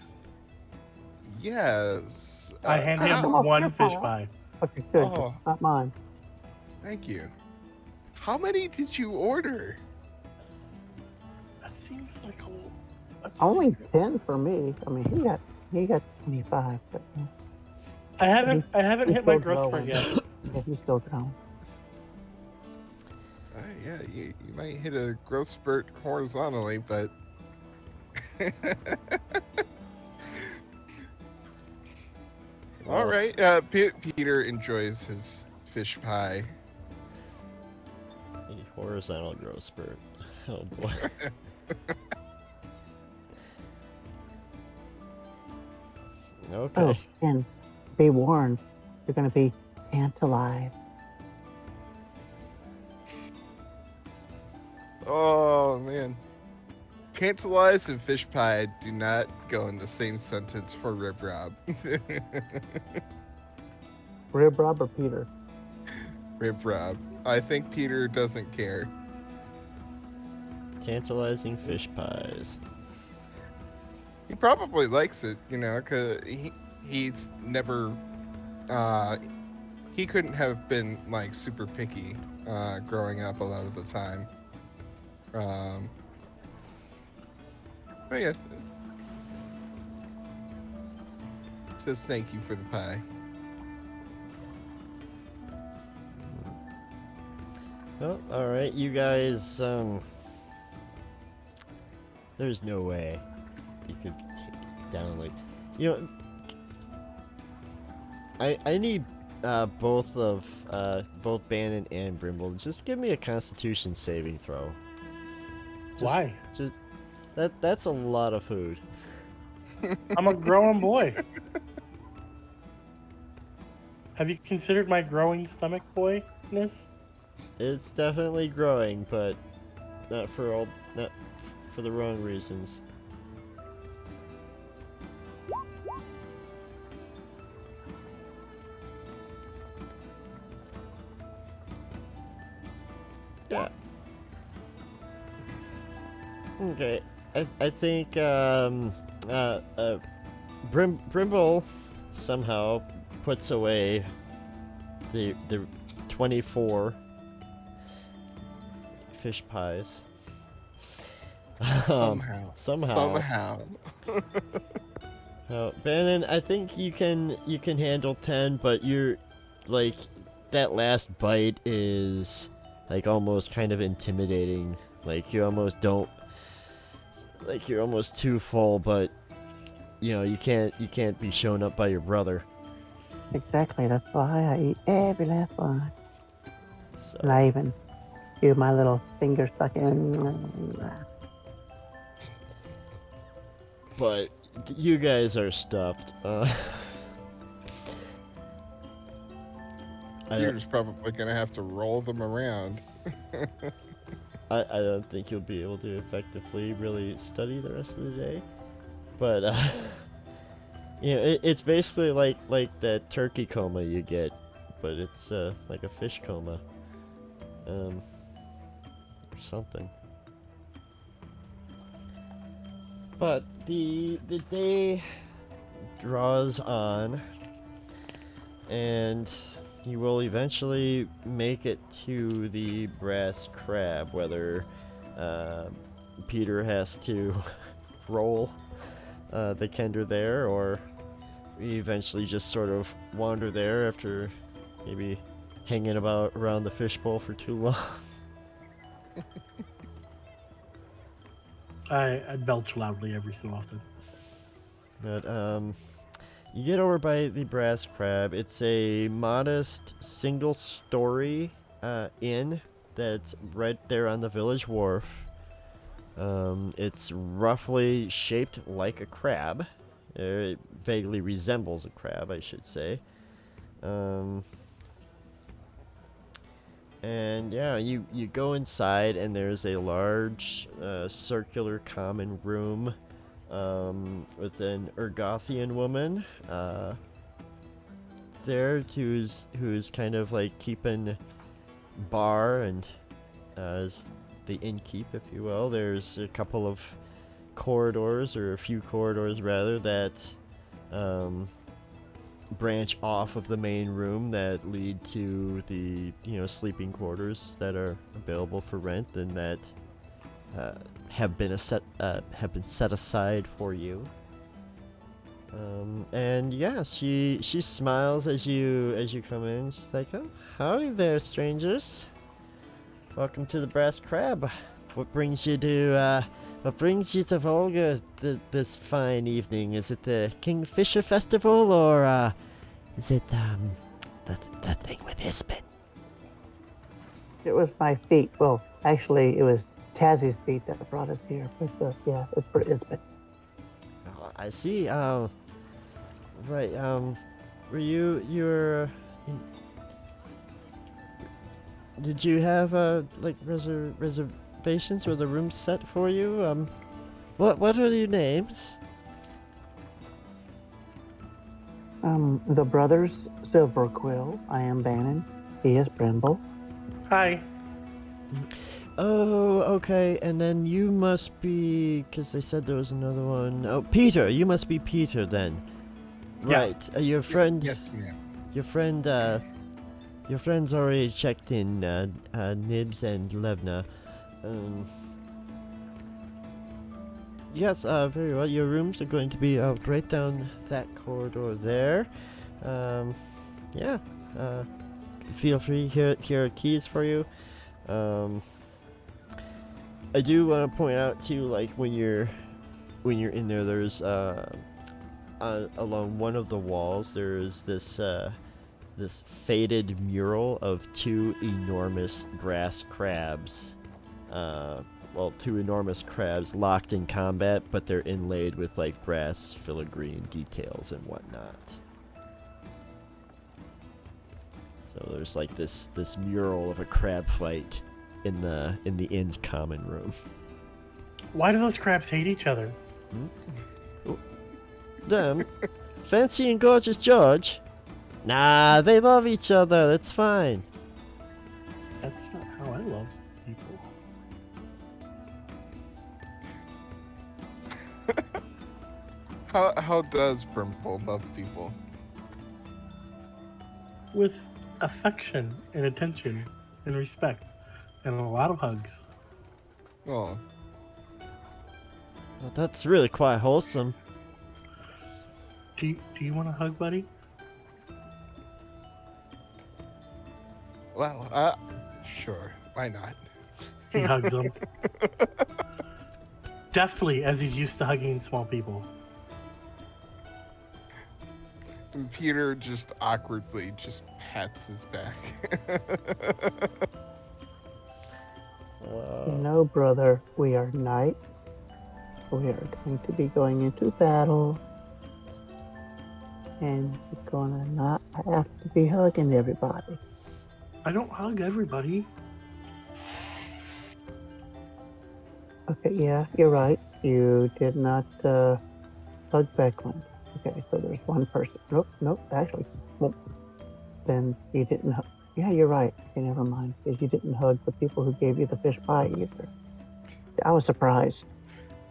yes. I hand him come on, one your fish pie. pie. Okay, good. Oh. Not mine. Thank you. How many did you order? That seems like a Only secret. 10 for me. I mean, he got 25, but I haven't He's hit my still growth spurt growing. yet. yeah, he's still growing. Yeah, you might hit a growth spurt horizontally, but all right. Peter enjoys his fish pie. A horizontal growth spurt. Oh boy. Okay. Oh, and be warned, you're going to be tantalized. Oh man, tantalized and fish pie do not go in the same sentence for Rib Rob. Rib Rob or Peter? Rib Rob. I think Peter doesn't care. Tantalizing fish pies. He probably likes it, cause he's never, he couldn't have been like super picky, growing up a lot of the time. But yeah, says thank you for the pie. Oh, all right, you guys. There's no way you could take it down like, I need both Bannon and Brimble. Just give me a Constitution saving throw. Why? Just that's a lot of food. I'm a growing boy. Have you considered my growing stomach boyness? It's definitely growing, but not for the wrong reasons. Yeah. Okay. I think Brimble somehow puts away the 24 fish pies. Somehow. Bannon, I think you can handle 10, but you're like that last bite is like almost kind of intimidating. Like you almost don't, like you're almost too full, but you can't be shown up by your brother. Exactly. That's why I eat every last one. So, And I even do my little finger sucking. but you guys are stuffed. Peter's probably gonna have to roll them around. I don't think you'll be able to effectively really study the rest of the day. But, it's basically like that turkey coma you get, but it's like a fish coma. Or something. But the day draws on, and you will eventually make it to the brass crab, whether Peter has to roll the Kender there, or we eventually just sort of wander there after maybe hanging about around the fishbowl for too long. I I belch loudly every so often. But You get over by the Brass Crab. It's a modest single-story inn that's right there on the village wharf. It's roughly shaped like a crab. It vaguely resembles a crab, I should say. And yeah, you go inside, and there's a large circular common room with an Urgothian woman there who's kind of like keeping bar and as the innkeep, if you will. There's a couple of corridors, or a few corridors rather, that branch off of the main room that lead to the sleeping quarters that are available for rent and that have been set aside for you. And yeah, she smiles as you come in. She's like, "Oh, howdy there, strangers. Welcome to the Brass Crab. What brings you to Volga this fine evening? Is it the Kingfisher Festival, or is it the thing with Isbin?" It was my feet. Well, actually, it was Tazzy's feet that brought us here. But yeah, it's been. Oh, I see. Right. Were you're? Did you have like reservations? Were the rooms set for you? What are your names? The brothers Silverquill. I am Bannon. He is Brimble. Hi. Oh, okay. And then you must be, because they said there was another one. Oh, Peter. You must be Peter then. Yeah. Right. Your friend. Yes, ma'am. Your friend's already checked in. Nibs and Levna. Yes. Very well. Your rooms are going to be out right down that corridor there. Yeah. Feel free. Here are keys for you. I do want to point out too, like when you're in there, there's along one of the walls there's this faded mural of two enormous brass crabs. Two enormous crabs locked in combat, but they're inlaid with like brass filigree details and whatnot. So there's like this mural of a crab fight in the inn's common room. Why do those crabs hate each other? Them? Fancy and Gorgeous George? Nah, they love each other. It's fine. That's not how I love people. How does Brimble love people? With affection and attention and respect and a lot of hugs. Oh, Well, that's really quite wholesome. Do you want a hug, buddy? well, sure. Why not? He hugs him. Deftly, as he's used to hugging small people. And Peter just awkwardly just pats his back. You know, brother, we are knights. We are going to be going into battle. And you're gonna not have to be hugging everybody. I don't hug everybody. Okay, yeah, you're right. You did not hug Becklin. Okay, so there's one person. Nope, actually. Nope. Then you didn't hug. Yeah, you're right. Okay, never mind. Because you didn't hug the people who gave you the fish pie either. I was surprised.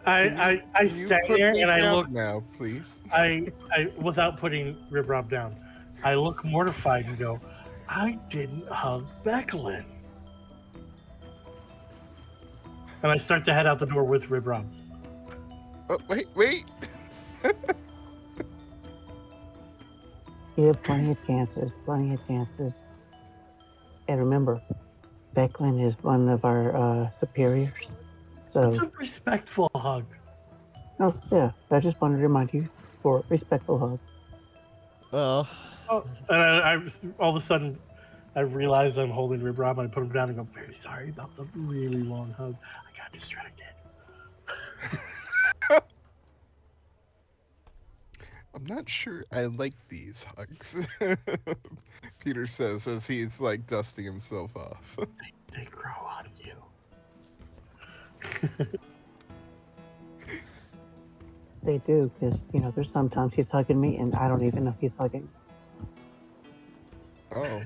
I Can you stand put there me and I down look. now, please. I without putting Rib Rob down, I look mortified and go, I didn't hug Becklin. And I start to head out the door with Rib Rob. Oh, wait. You have plenty of chances. And remember, Becklin is one of our superiors. It's So, a respectful hug. oh, yeah, I just wanted to remind you for a respectful hug. Well, Oh, and I all of a sudden, I realize I'm holding Rib Rob, and I put him down and go, very sorry about the really long hug. I got distracted. I'm not sure I like these hugs. Peter says as he's like dusting himself off. They grow on you. They do, because, there's sometimes he's hugging me and I don't even know he's hugging. Oh.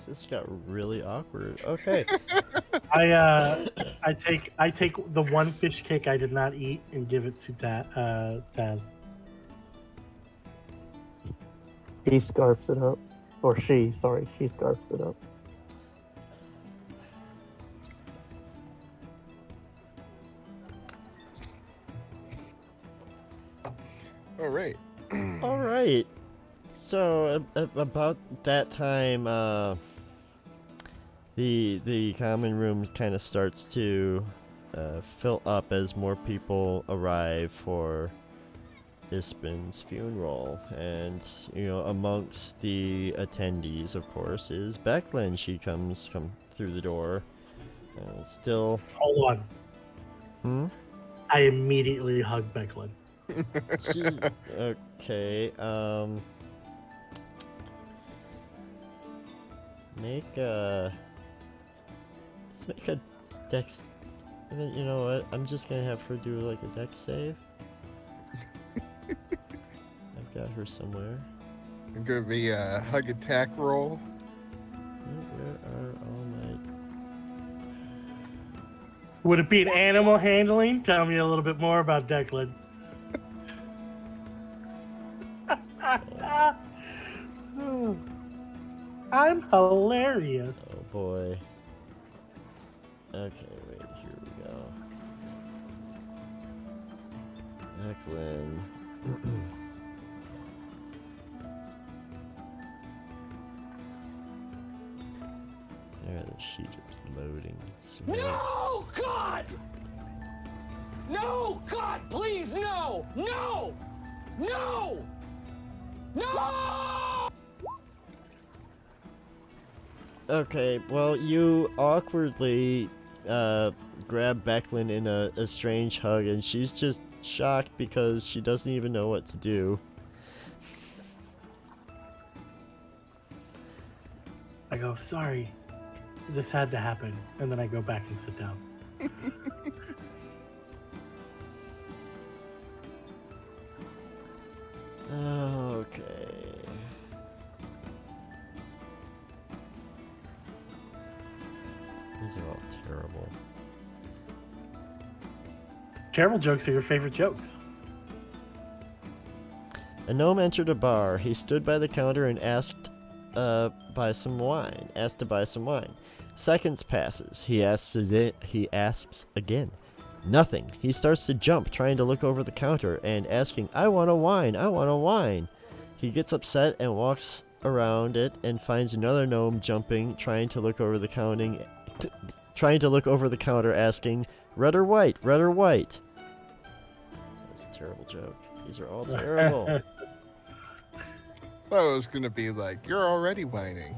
this got really awkward. Okay. I take the one fish cake I did not eat and give it to Taz. He scarfs it up. Or she scarfs it up. All right. All right. So about that time, the common room kind of starts to fill up as more people arrive for Ispin's funeral, and amongst the attendees, of course, is Becklin. She come through the door, still. Hold Hmm. on. I immediately hug Becklin. She's okay. Let's make a dex. You know what? I'm just gonna have her do like a dex save. I've got her somewhere. I'm gonna be a hug attack roll. Where are all my? Would it be an animal handling? Tell me a little bit more about Declan. I'm hilarious. Oh boy. Okay, wait. Here we go. Declan. There, the sheet is loading. No, God! No, God, please, no! No! No! No! Okay, well, you awkwardly grab Becklin in a strange hug, and she's just shocked because she doesn't even know what to do. I go, sorry, this had to happen. And then I go back and sit down. Okay. These are all terrible. Terrible jokes are your favorite jokes. A gnome entered a bar. He stood by the counter and asked to buy some wine. Seconds passes. He asks again. Nothing. He starts to jump, trying to look over the counter and asking, I want a wine. He gets upset and walks around it and finds another gnome jumping, trying to look over the counter, asking, red or white? That's a terrible joke. These are all terrible. Thought it was gonna be like, you're already whining.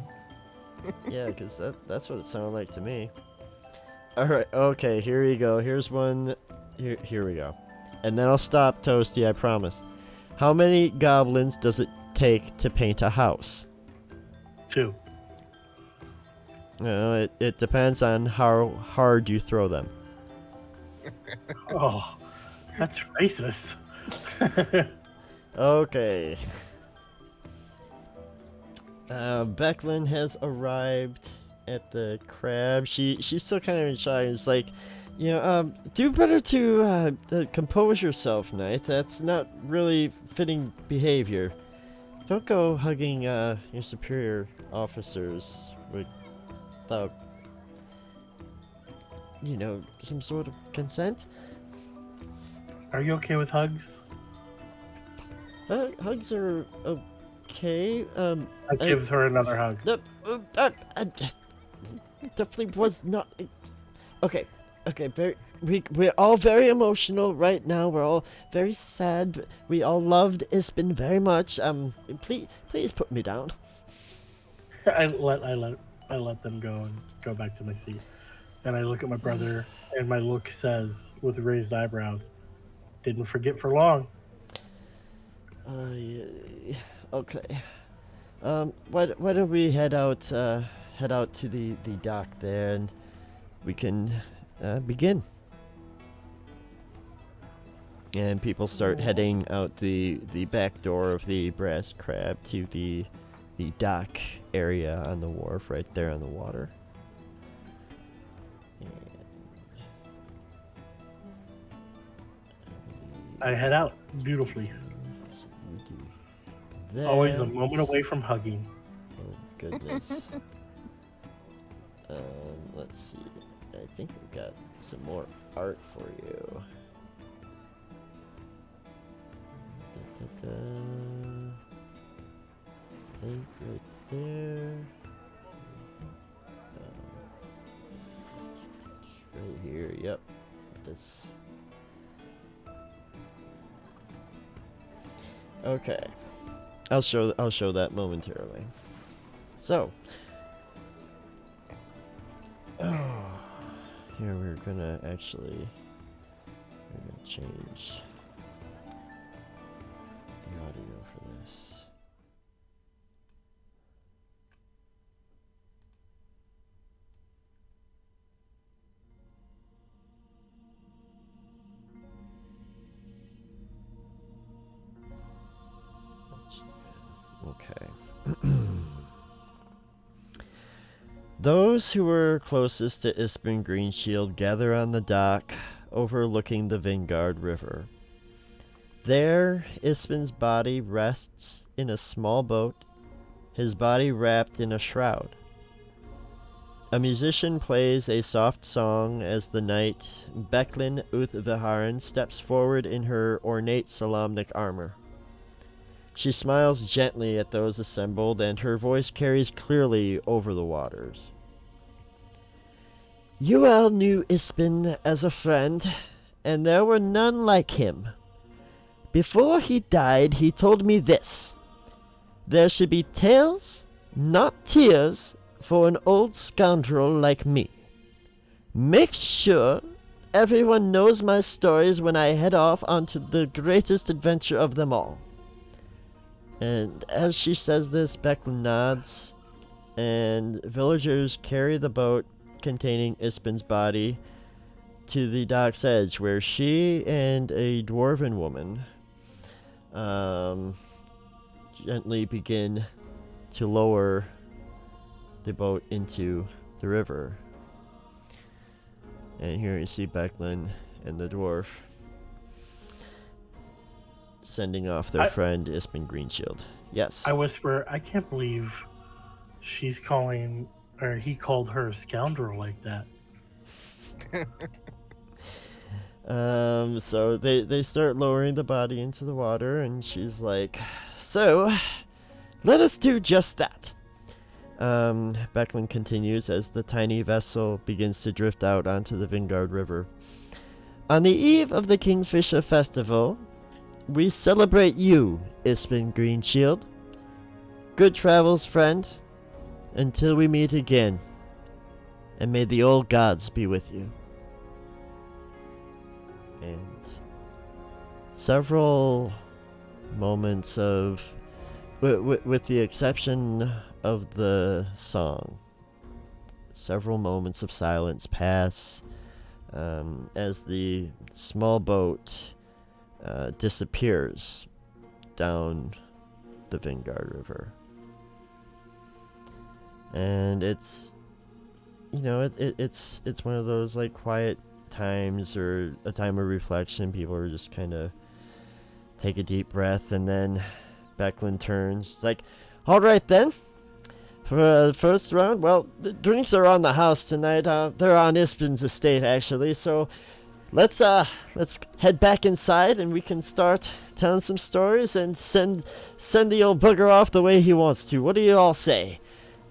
Yeah, because that's what it sounded like to me. Alright, okay, here we go. Here's one. Here we go. And then I'll stop, Toasty, I promise. How many goblins does it take to paint a house? 2. It depends on how hard you throw them. Oh, that's racist. Okay. Becklin has arrived at the crab. She's still kind of in shock. It's like, do better to compose yourself, Knight. That's not really fitting behavior. Don't go hugging your superior officers without, some sort of consent. Are you okay with hugs? Hugs are okay. I give her another hug. Definitely was not. Okay. Okay, we're all very emotional right now. We're all very sad. We all loved Ispen very much. Please put me down. I let them go and go back to my seat. And I look at my brother, and my look says, with raised eyebrows, "Didn't forget for long." Yeah, okay. Why don't we head out to the dock there, and we can begin. And people start heading out the back door of the Brass Crab to the dock area on the wharf right there on the water. I head out beautifully. There. Always a moment away from hugging. Oh goodness. Let's see. I think we've got some more art for you. Right there. Right here. Yep. This. Okay. I'll show that momentarily. So, here we're gonna change the audio for this. Okay. Those who were closest to Ispen Greenshield gather on the dock overlooking the Vingard River. There, Ispen's body rests in a small boat, his body wrapped in a shroud. A musician plays a soft song as the knight Becklin Uthviharan steps forward in her ornate Solamnic armor. She smiles gently at those assembled, and her voice carries clearly over the waters. You all knew Ispen as a friend, and there were none like him. Before he died, he told me this: there should be tales, not tears, for an old scoundrel like me. Make sure everyone knows my stories when I head off onto the greatest adventure of them all. And as she says this, Becklin nods, and villagers carry the boat containing Ispen's body to the dock's edge, where she and a dwarven woman gently begin to lower the boat into the river. And here you see Becklin and the dwarf sending off their friend Ispen Greenshield. Yes. I whisper, I can't believe he called her a scoundrel like that. So they start lowering the body into the water, and she's like, so, let us do just that. Becklin continues as the tiny vessel begins to drift out onto the Vingard River. On the eve of the Kingfisher Festival, we celebrate you, Ispen Greenshield. Good travels, friend, until we meet again, and may the old gods be with you. And several moments of, with the exception of the song, several moments of silence pass as the small boat disappears down the Vingard River. And it's, it's one of those like quiet times, or a time of reflection. People are just kind of take a deep breath, and then Becklin turns. It's like, all right then, for the first round, well, the drinks are on the house tonight. They're on Ispen's estate, actually, so let's head back inside, and we can start telling some stories and send the old bugger off the way he wants to. What do you all say?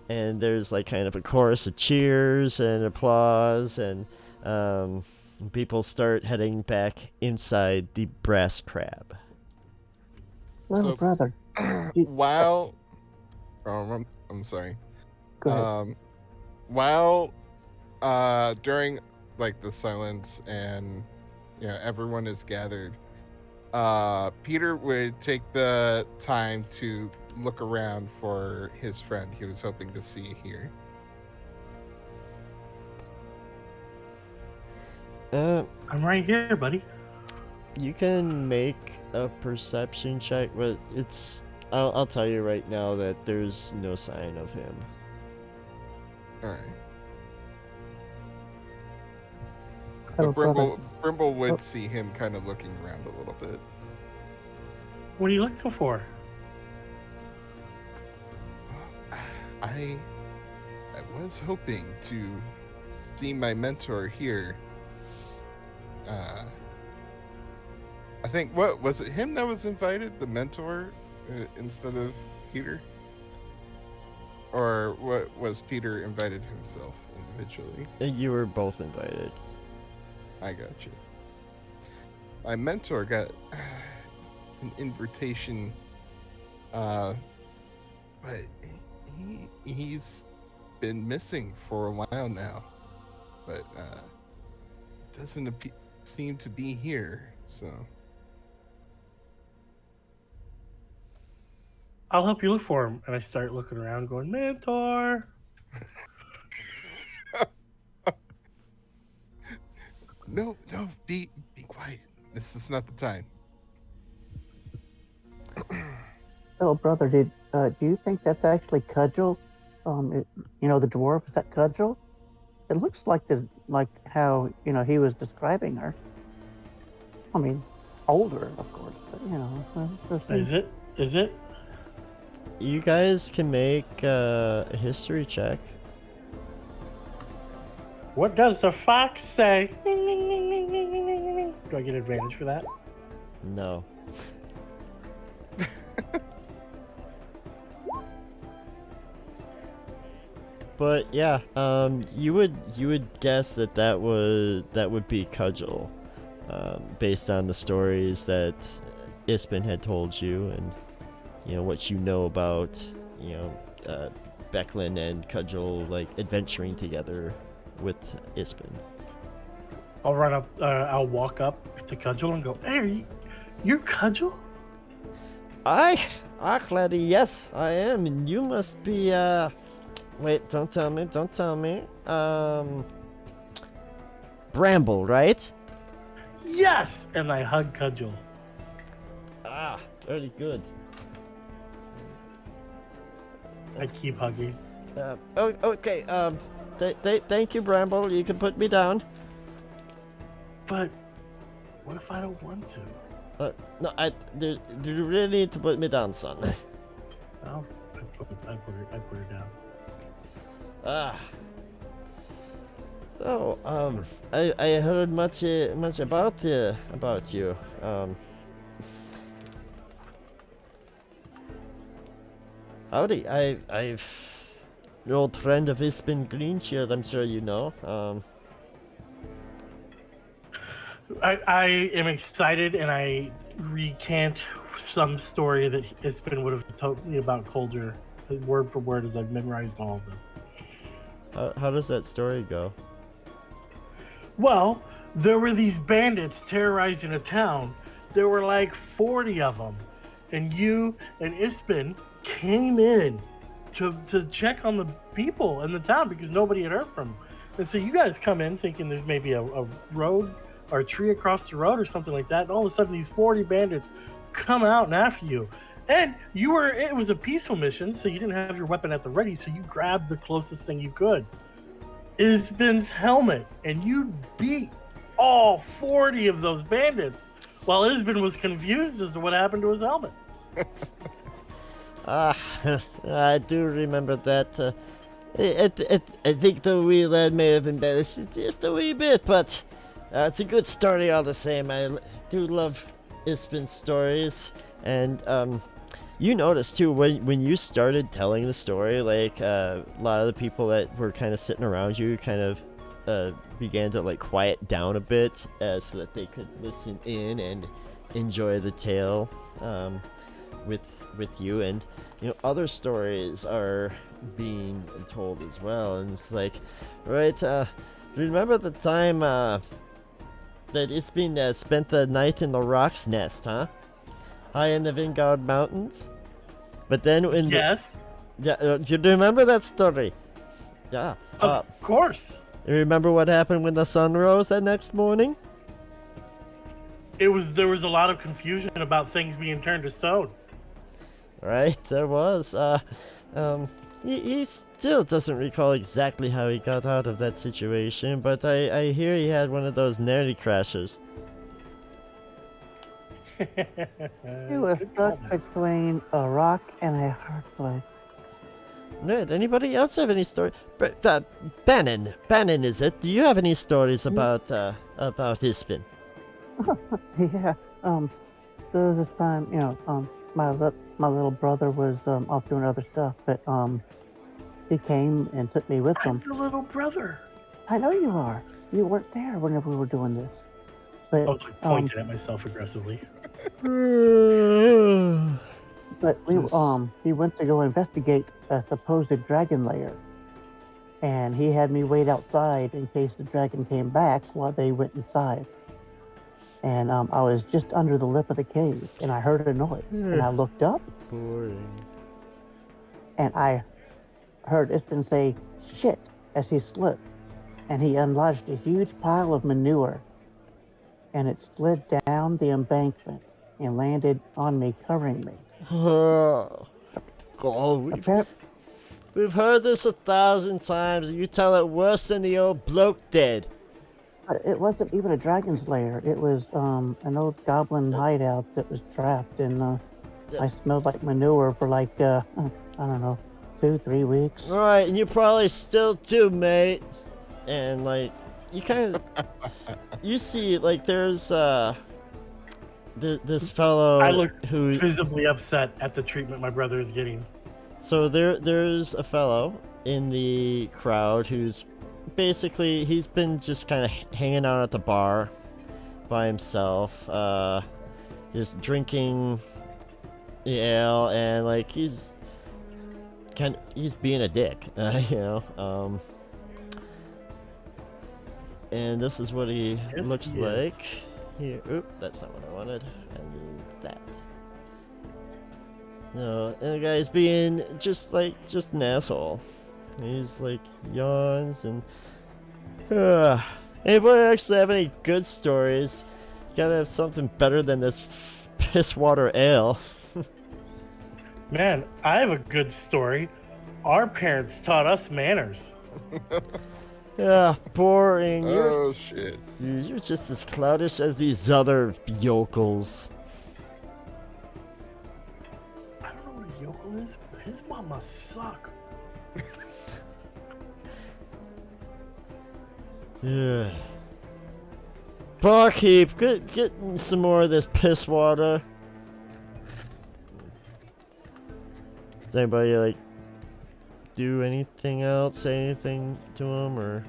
And there's like kind of a chorus of cheers and applause, and People start heading back inside the brass crab. Little So- brother. You- While, I'm sorry. Go ahead. While during like the silence and everyone is gathered, Peter would take the time to look around for his friend he was hoping to see here. I'm right here, buddy. You can make a perception check, but I'll tell you right now that there's no sign of him. All right. Little But brother. Brimble would Oh. see him kind of looking around a little bit. What are you looking for? I was hoping to see my mentor here. I think, what was it, him that was invited, the mentor, instead of Peter? Or what, was Peter invited himself individually? You were both invited. I got you. My mentor got an invitation, but he's been missing for a while now, but doesn't seem to be here, so. I'll help you look for him. And I start looking around going, Mentor. No, be quiet. This is not the time. Little brother, do you think that's actually Cudgel? The dwarf, is that Cudgel? It looks like how he was describing her. I mean, older, of course, but Is it? Is it? You guys can make a history check. What does the fox say? Do I get advantage for that? No. But yeah, you would guess that would be Cudgel, based on the stories that Ispin had told you, and what you know about Becklin and Cudgel like adventuring together with Ispin. I'll run up. I'll walk up to Cudgel and go, "Hey, you're Cudgel?" Claddy, yes, I am, and you must be wait, don't tell me. Bramble, right? Yes, and I hug Cudgel. Ah, very good. I keep hugging. Okay, thank you, Bramble. You can put me down. But what if I don't want to? No, do you really need to put me down, son? Oh, I put her down. Ah. So, I heard much about you. Howdy, I've your old friend of Ispin Greenshield, I'm sure you know. I am excited, and I recant some story that Ispin would have told me about Colger, word for word, as I've memorized all of them. How does that story go? Well, there were these bandits terrorizing a town. There were like 40 of them. And you and Ispin came in to check on the people in the town because nobody had heard from them. And so you guys come in thinking there's maybe a road or a tree across the road or something like that. And all of a sudden these 40 bandits come out and after you. And it was a peaceful mission, so you didn't have your weapon at the ready, so you grabbed the closest thing you could. Isbin's helmet, and you beat all 40 of those bandits while Isbin was confused as to what happened to his helmet. I do remember that. I think the wee lad may have embellished it just a wee bit, but it's a good story all the same. I do love Ispin's stories, and you noticed too when you started telling the story, like a lot of the people that were kind of sitting around you kind of began to like quiet down a bit so that they could listen in and enjoy the tale with you. And other stories are being told as well, and it's like, right, remember the time that it's been spent the night in the Rock's Nest, huh? High in the Vingard Mountains. But then when Yes, you remember that story? Yeah. of course. You remember what happened when the sun rose that next morning? There was a lot of confusion about things being turned to stone. Right, there was. He still doesn't recall exactly how he got out of that situation, but I hear he had one of those nerdy crashers. He was stuck between a rock and a hard place. Ned, anybody else have any story? Bannon, is it? Do you have any stories about Ispin? Yeah. There was this time, my little brother was off doing other stuff, but he came and took me with I'm him. the little brother. I know you are. You weren't there whenever we were doing this. But I was like pointing at myself aggressively. But he went to go investigate a supposed dragon lair, and he had me wait outside in case the dragon came back while they went inside. And I was just under the lip of the cave, and I heard a noise, and I looked up, Boring. and I heard Ispin say "shit" as he slipped, and he unlodged a huge pile of manure, and it slid down the embankment and landed on me, covering me. Oh, Appar- we've heard this 1,000 times. You tell it worse than the old bloke did. But it wasn't even a dragon's lair. It was an old goblin hideout that was trapped, and I smelled like manure for like I don't know, 2-3 weeks. All right, and you probably still do, mate. And like, you kind of, you see, like, there's this fellow I look who. visibly upset at the treatment my brother is getting. So there's a fellow in the crowd who's basically, he's been just kind of hanging out at the bar by himself, just drinking the ale, and like he's being a dick, and this is what he Yes, looks he is. like. Here, oop, that's not what I wanted. I need that. No, and the guy's being just an asshole. He's like yawns and. Anybody actually have any good stories? You gotta have something better than this piss water ale. Man, I have a good story. Our parents taught us manners. Yeah, boring. Oh shit. You're just as clownish as these other yokels. I don't know what a yokel is, but his mom must suck. Yeah. Barkeep, get some more of this piss water. Does anybody like do anything else? Say anything to him or?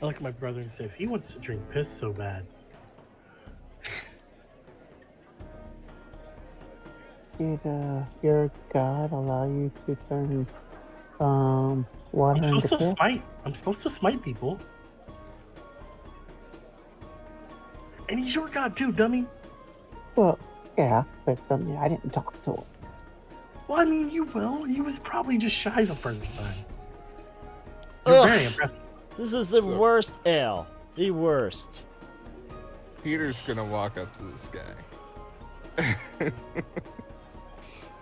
I look at my brother and say, if he wants to drink piss so bad, Did your god allow you to turn water I'm into supposed to piss? smite. I'm supposed to smite people. And he's your god too, dummy. Well, yeah, but I didn't talk to him. Well, I mean, you will. He was probably just shy the first time. Ugh. You're very impressive. This is the worst ale. The worst. Peter's gonna walk up to this guy.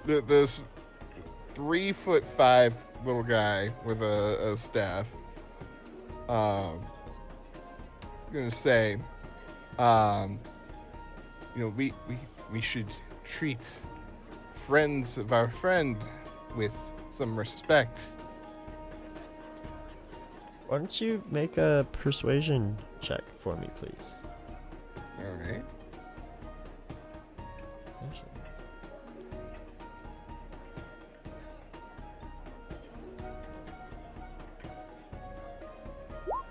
This 3'5" little guy with a staff. Gonna say, we should treat friends of our friend with some respect. Why don't you make a persuasion check for me, please? All right.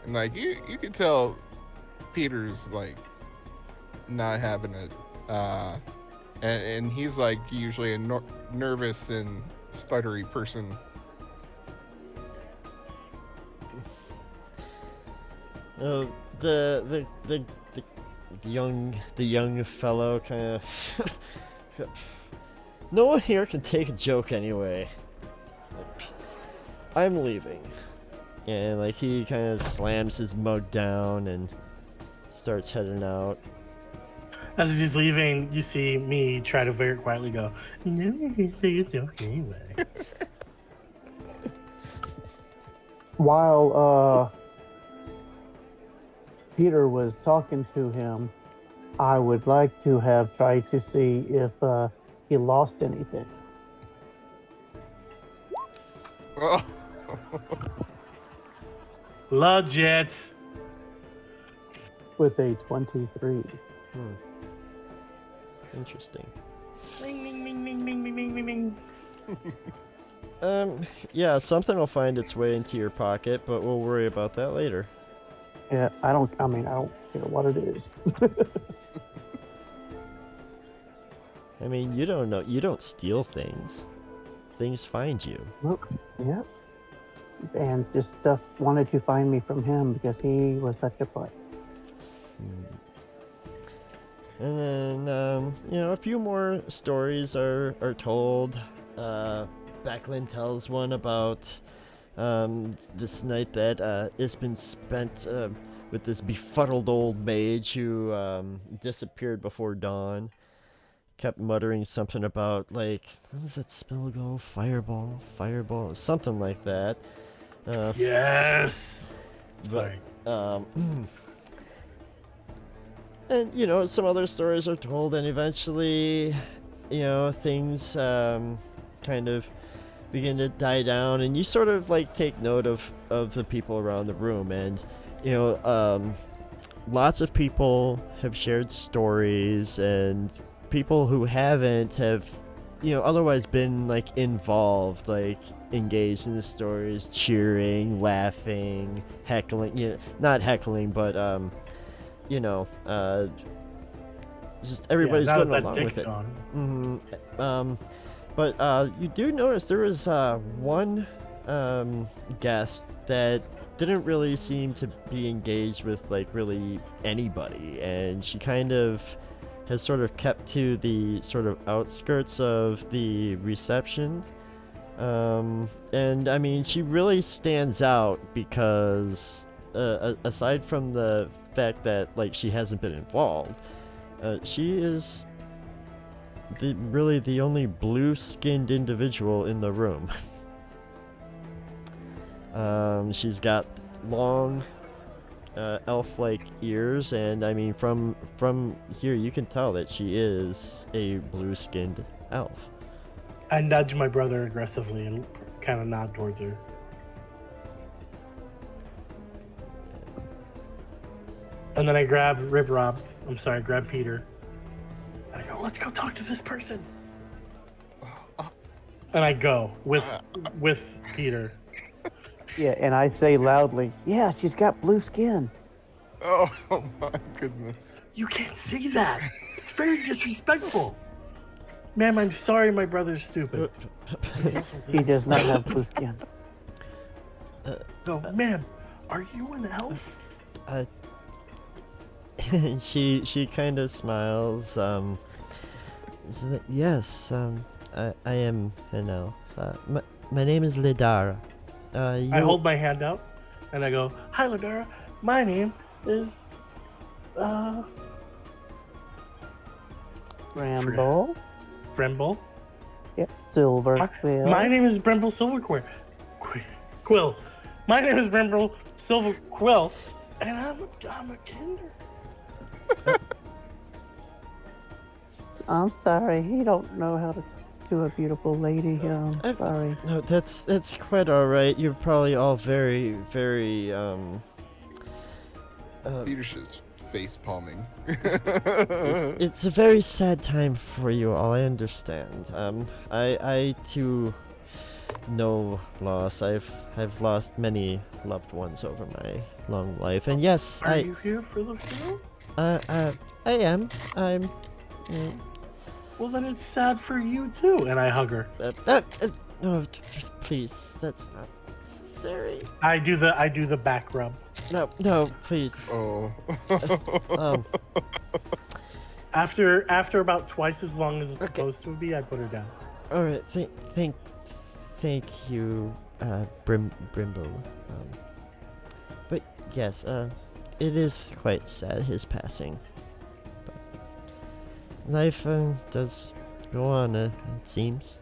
And like you can tell Peter's like not having it. And he's like usually a nervous and stuttery person. The young fellow kind of. No one here can take a joke anyway. Like, I'm leaving, and like he kind of slams his mug down and starts heading out. As he's leaving, you see me try to very quietly go, "No, you can say it's okay anyway." While Peter was talking to him, I would like to have tried to see if he lost anything. Oh. Legit. With a 23. Interesting. Ring, ring, ring, ring, ring, ring, ring, ring, ring. Yeah, something will find its way into your pocket, but we'll worry about that later. Yeah, I don't care what it is. I mean, you don't steal things. Things find you. Look, yeah. And this stuff wanted to find me from him because he was such a butt. And then, a few more stories are told. Becklin tells one about this night that Isbin spent with this befuddled old mage who disappeared before dawn. Kept muttering something about, like, how does that spell go? Fireball, something like that. Yes. Sorry. And, some other stories are told, and eventually, things kind of begin to die down, and you sort of, like, take note of the people around the room, and, lots of people have shared stories, and people who haven't have, otherwise been, like, involved, like, engaged in the stories, cheering, laughing, heckling, not heckling, but, just everybody's going along with it. But you do notice there was one guest that didn't really seem to be engaged with, like, really anybody, and she kind of has sort of kept to the sort of outskirts of the reception. And I mean, she really stands out because aside from the fact that, like, she hasn't been involved, she is really the only blue-skinned individual in the room. She's got long elf-like ears, and I mean, from here you can tell that she is a blue-skinned elf. I nudge my brother aggressively and kind of nod towards her. And then I grab grab Peter. And I go, let's go talk to this person. And I go with Peter. Yeah, and I say loudly, yeah, she's got blue skin. Oh my goodness. You can't say that. It's very disrespectful. Ma'am, I'm sorry my brother's stupid. He does not have blue skin. No, ma'am, are you an elf? She kind of smiles. Yes, I am an elf. My name is Lidara. I hold my hand out and I go, hi Lidara, my name is Bramble. Bremble. Yep, Silver Quill. My name is Bremble Silver Quill. My name is Bremble Silver Quill, and I'm a kinder. I'm sorry, he don't know how to do a beautiful lady. I'm sorry. No, that's quite all right. You're probably all very, very Peter's just face palming. it's a very sad time for you all. I understand. I too no loss. I've lost many loved ones over my long life, and yes, Are you here for the funeral? I am. I'm. Well, then it's sad for you too. And I hug her. No, please, that's not necessary. I do the back rub. No, please. Oh. After about twice as long as it's supposed to be, I put her down. All right, thank you, Brimble. But yes, it is quite sad his passing. But life does go on, it seems.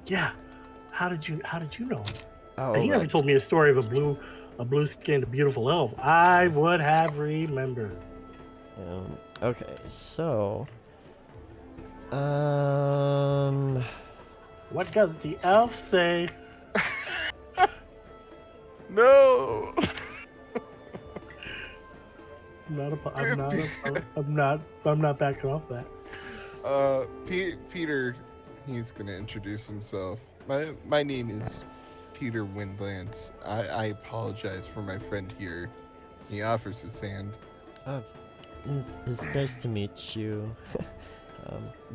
Yeah. How did you know him? Oh, He never told me a story of a blue-skinned, beautiful elf. I would have remembered. Okay, so, What does the elf say? No. I'm not backing off that. Peter, he's gonna introduce himself. My name is Peter Windlance. I apologize for my friend here. He offers his hand. It's nice to meet you.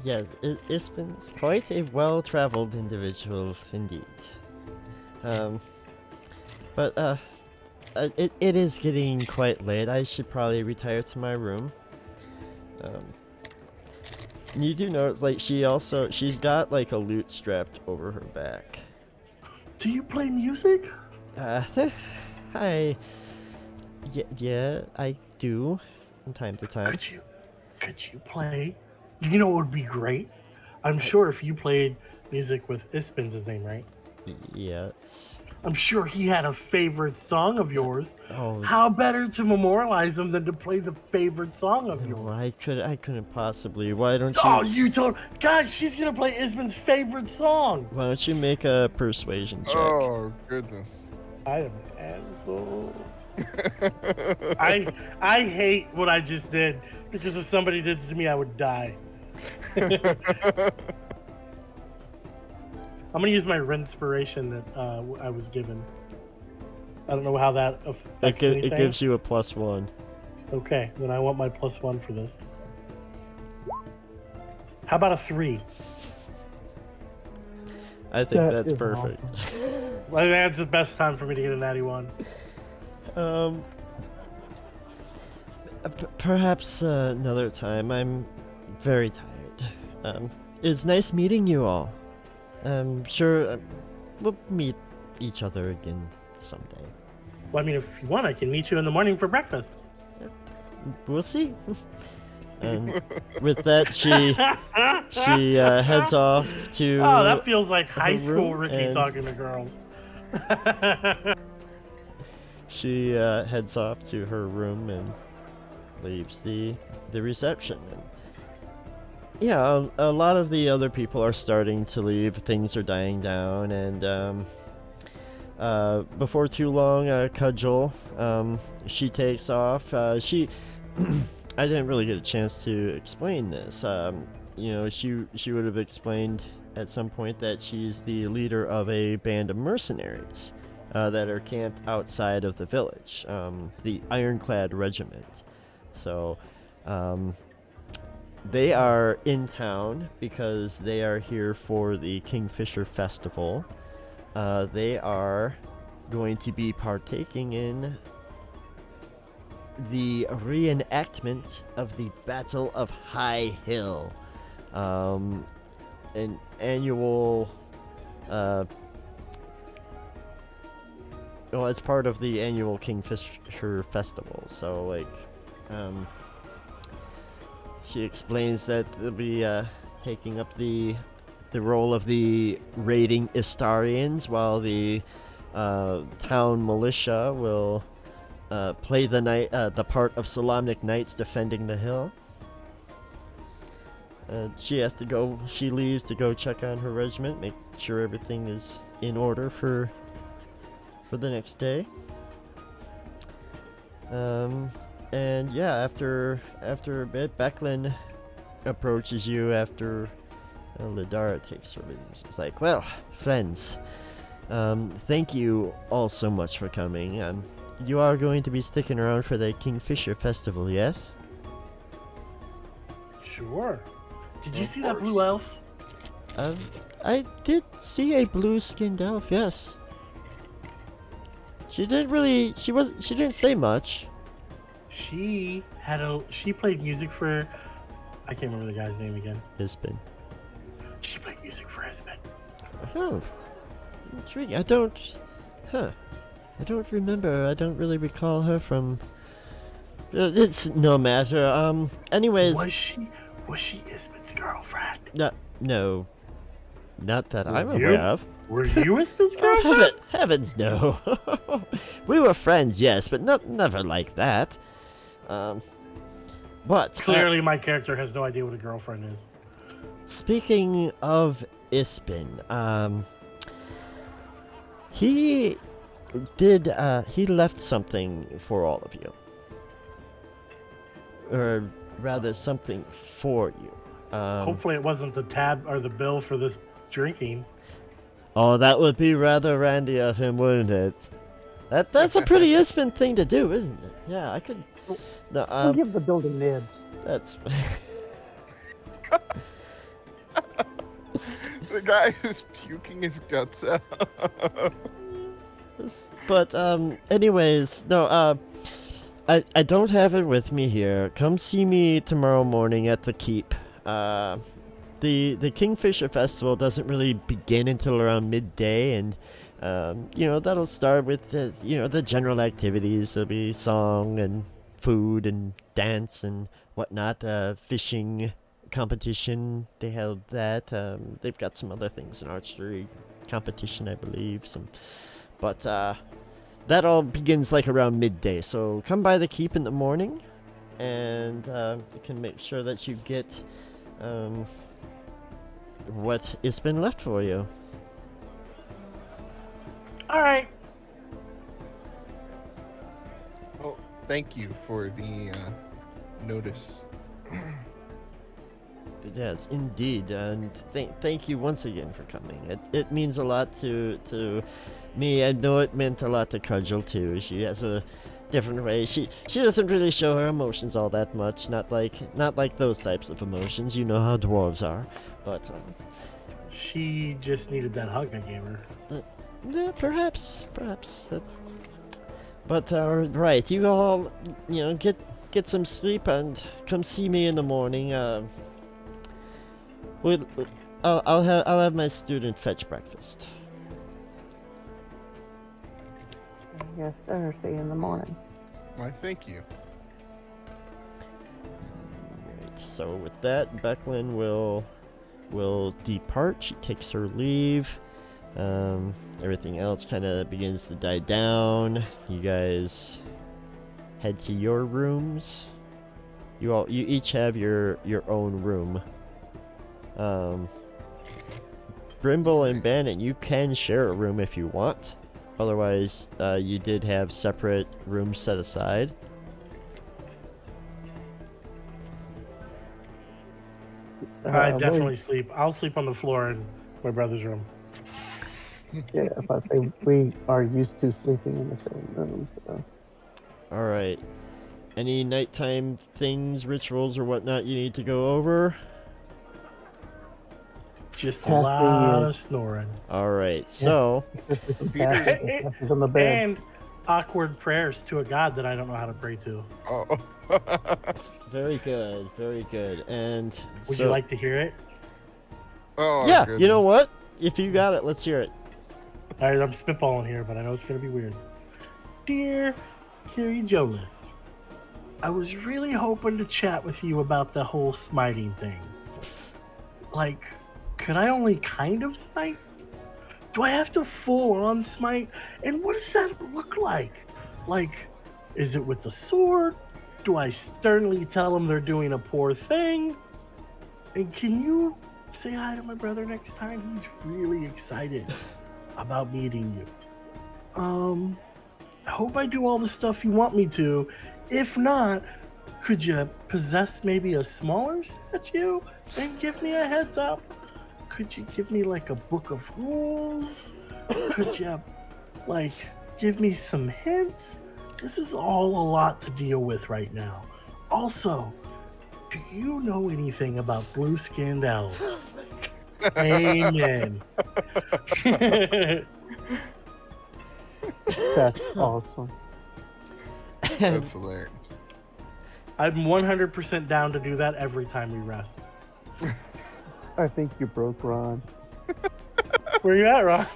Yes, Ispen's quite a well-traveled individual indeed. But it is getting quite late. I should probably retire to my room. You do notice, like, she's got like a lute strapped over her back. Do you play music? Yeah, I do, from time to time. Could you play? You know what would be great? I'm sure if you played music with Ispen's his name, right? Yes. I'm sure he had a favorite song of yours. Oh. How better to memorialize him than to play the favorite song of yours? No, I couldn't possibly. Why don't you? Oh, you told. God, she's gonna play Ispen's favorite song. Why don't you make a persuasion check? Oh goodness. I am an asshole. I hate what I just did because if somebody did it to me, I would die. I'm gonna use my inspiration that I was given. I don't know how that affects anything. It gives you a +1. Okay, then I want my +1 for this. How about a 3? I think That that's is perfect. I think that's the best time for me to get a natty 1. Perhaps another time. I'm very tired. It's nice meeting you all. I'm sure we'll meet each other again someday. Well, I mean, if you want, I can meet you in the morning for breakfast. We'll see. And with that, she heads off to. Oh, that feels like high school room, Ricky and talking to girls. She heads off to her room and leaves the reception. And yeah, a lot of the other people are starting to leave. Things are dying down, and before too long, Cudgel, she takes off. I didn't really get a chance to explain this. You know, she would have explained at some point that she's the leader of a band of mercenaries that are camped outside of the village, the Ironclad Regiment. So, they are in town because they are here for the Kingfisher Festival. They are going to be partaking in the reenactment of the Battle of High Hill, an annual, well, it's part of the annual Kingfisher Festival. So, like, she explains that they'll be taking up the role of the raiding Istarians, while the town militia will play the part of Solamnic knights defending the hill. She leaves to go check on her regiment, make sure everything is in order for the next day. And yeah, after a bit, Becklin approaches you after Ladara takes her leave. She's like, well, friends, thank you all so much for coming. You are going to be sticking around for the Kingfisher Festival, yes? Sure. Did you Of see that course. blue elf? I did see a blue-skinned elf, yes. She didn't say much. She played music for, I can't remember the guy's name again. Isbin. She played music for Esmond. Oh, intriguing. I don't remember. I don't really recall her from. It's no matter. Anyways. Was she Esmond's girlfriend? No. Not that I'm Were aware you? of. Were you Esmond's Oh, girlfriend? heavens no. We were friends, yes, but never like that. But Clearly, my character has no idea what a girlfriend is. speaking of Isbin, he left something for all of you. Or rather, something for you. Hopefully, it wasn't the tab or the bill for this drinking. Oh, that would be rather randy of him, wouldn't it? That's a pretty Isbin thing to do, isn't it? Yeah, I could. No, We'll give the building nibs. that's. The guy who's puking his guts out. But anyways, no. I don't have it with me here. Come see me tomorrow morning at the keep. The Kingfisher Festival doesn't really begin until around midday, and that'll start with the general activities. There'll be song and food and dance and whatnot. Fishing competition, they held that. They've got some other things, an archery competition, I believe. But that all begins like around midday. So come by the keep in the morning, and you can make sure that you get what has been left for you. All right. Oh, thank you for the notice. Yes, indeed, and thank you once again for coming. It means a lot to me. I know it meant a lot to Cudgel too. She has a different way. She doesn't really show her emotions all that much. Not like those types of emotions. You know how dwarves are, but She just needed that hug I gave her. yeah, perhaps. But right, you all get some sleep and come see me in the morning. I'll have my student fetch breakfast. Yes, sir. See you in the morning. Why, thank you. Right, so with that, Becklin will depart. She takes her leave. Everything else kind of begins to die down. You guys head to your rooms. You each have your own room. Brimble and Bandit, you can share a room if you want. Otherwise, you did have separate rooms set aside. I we- definitely sleep. I'll sleep on the floor in my brother's room. Yeah, if I say we are used to sleeping in the same room. So. Alright. Any nighttime things, rituals, or whatnot you need to go over? Just a Happy lot is- of snoring. Alright, so Peter's- Passes on the bed. And awkward prayers to a god that I don't know how to pray to. Oh. very good, very good. And Would so, you like to hear it? Oh, yeah, goodness. you know what? If you got it, let's hear it. All right, I'm spitballing here, but I know it's going to be weird. Dear Kiri Jolin, I was really hoping to chat with you about the whole smiting thing. Like, could I only kind of smite? Do I have to full on smite? And what does that look like? Like, is it with the sword? Do I sternly tell them they're doing a poor thing? And can you say hi to my brother next time? He's really excited about meeting you. I hope I do all the stuff you want me to. If not, could you possess maybe a smaller statue and give me a heads up? could you give me like a book of rules? Could you like give me some hints? This is all a lot to deal with right now. Also, do you know anything about blue-skinned elves? Amen. That's awesome. That's hilarious. I'm 100% down to do that every time we rest. I think you broke Ron. Where you at, Ron?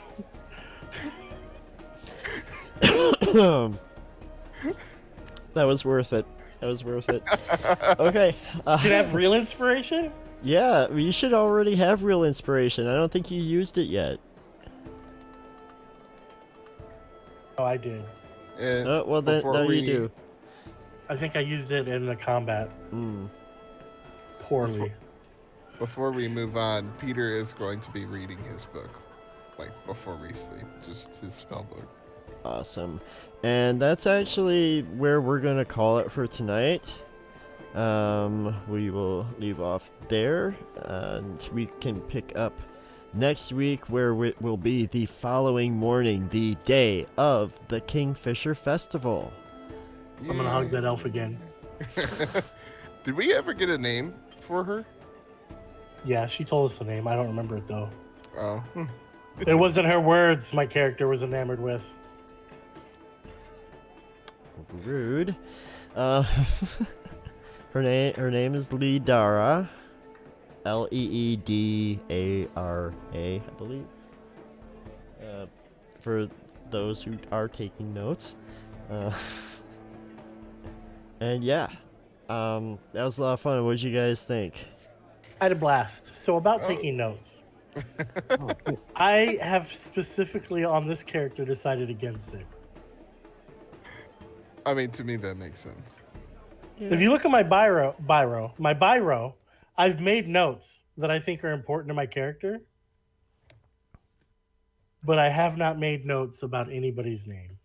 That was worth it. That was worth it. Okay. Can I have real inspiration? Yeah, you should already have real inspiration. I don't think you used it yet. Oh, I did. Oh, well, then before now we- you do. I think I used it in the combat Mm. poorly. Before we move on, Peter is going to be reading his book, like before we sleep, just his spell book. Awesome. And that's actually where we're going to call it for tonight. We will leave off there, and we can pick up next week where it will be the following morning, the day of the Kingfisher Festival. I'm gonna hug that elf again. Did we ever get a name for her? Yeah, she told us the name. I don't remember it though. Oh. It wasn't her words my character was enamored with. Rude. Her name is Leedara. Leedara, I believe. For those who are taking notes. And yeah, that was a lot of fun. What did you guys think? I had a blast. So about taking notes. Oh, good. I have specifically on this character decided against it. I mean, to me that makes sense. If you look at my biro, I've made notes that I think are important to my character, but I have not made notes about anybody's name.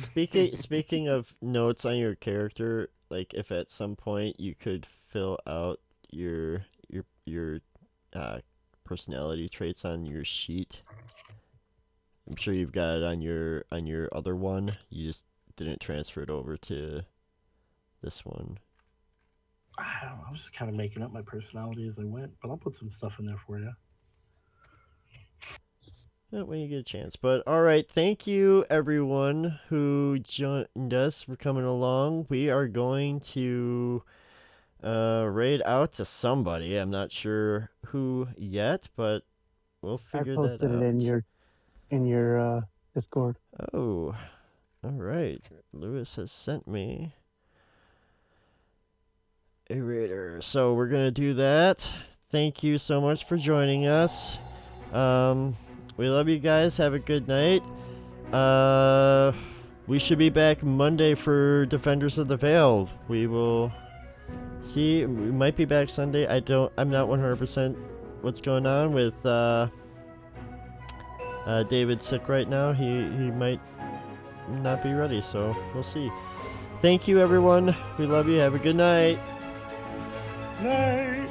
Speaking of notes on your character, like if at some point you could fill out your personality traits on your sheet. I'm sure you've got it on your other one. You just didn't transfer it over to this one. I don't know. I was just kind of making up my personality as I went, but I'll put some stuff in there for you. When you get a chance. But all right, thank you everyone who joined us for coming along. We are going to raid out to somebody. I'm not sure who yet, but we'll I figure that posted out. it in your Discord. Oh, all right. Lewis has sent me a raider, so we're gonna do that. Thank you so much for joining us. We love you guys. Have a good night. We should be back Monday for Defenders of the Veil. We will see. We might be back Sunday. I'm not 100% what's going on with David sick right now. He might not be ready, so we'll see. Thank you everyone. We love you. Have a good night. Night.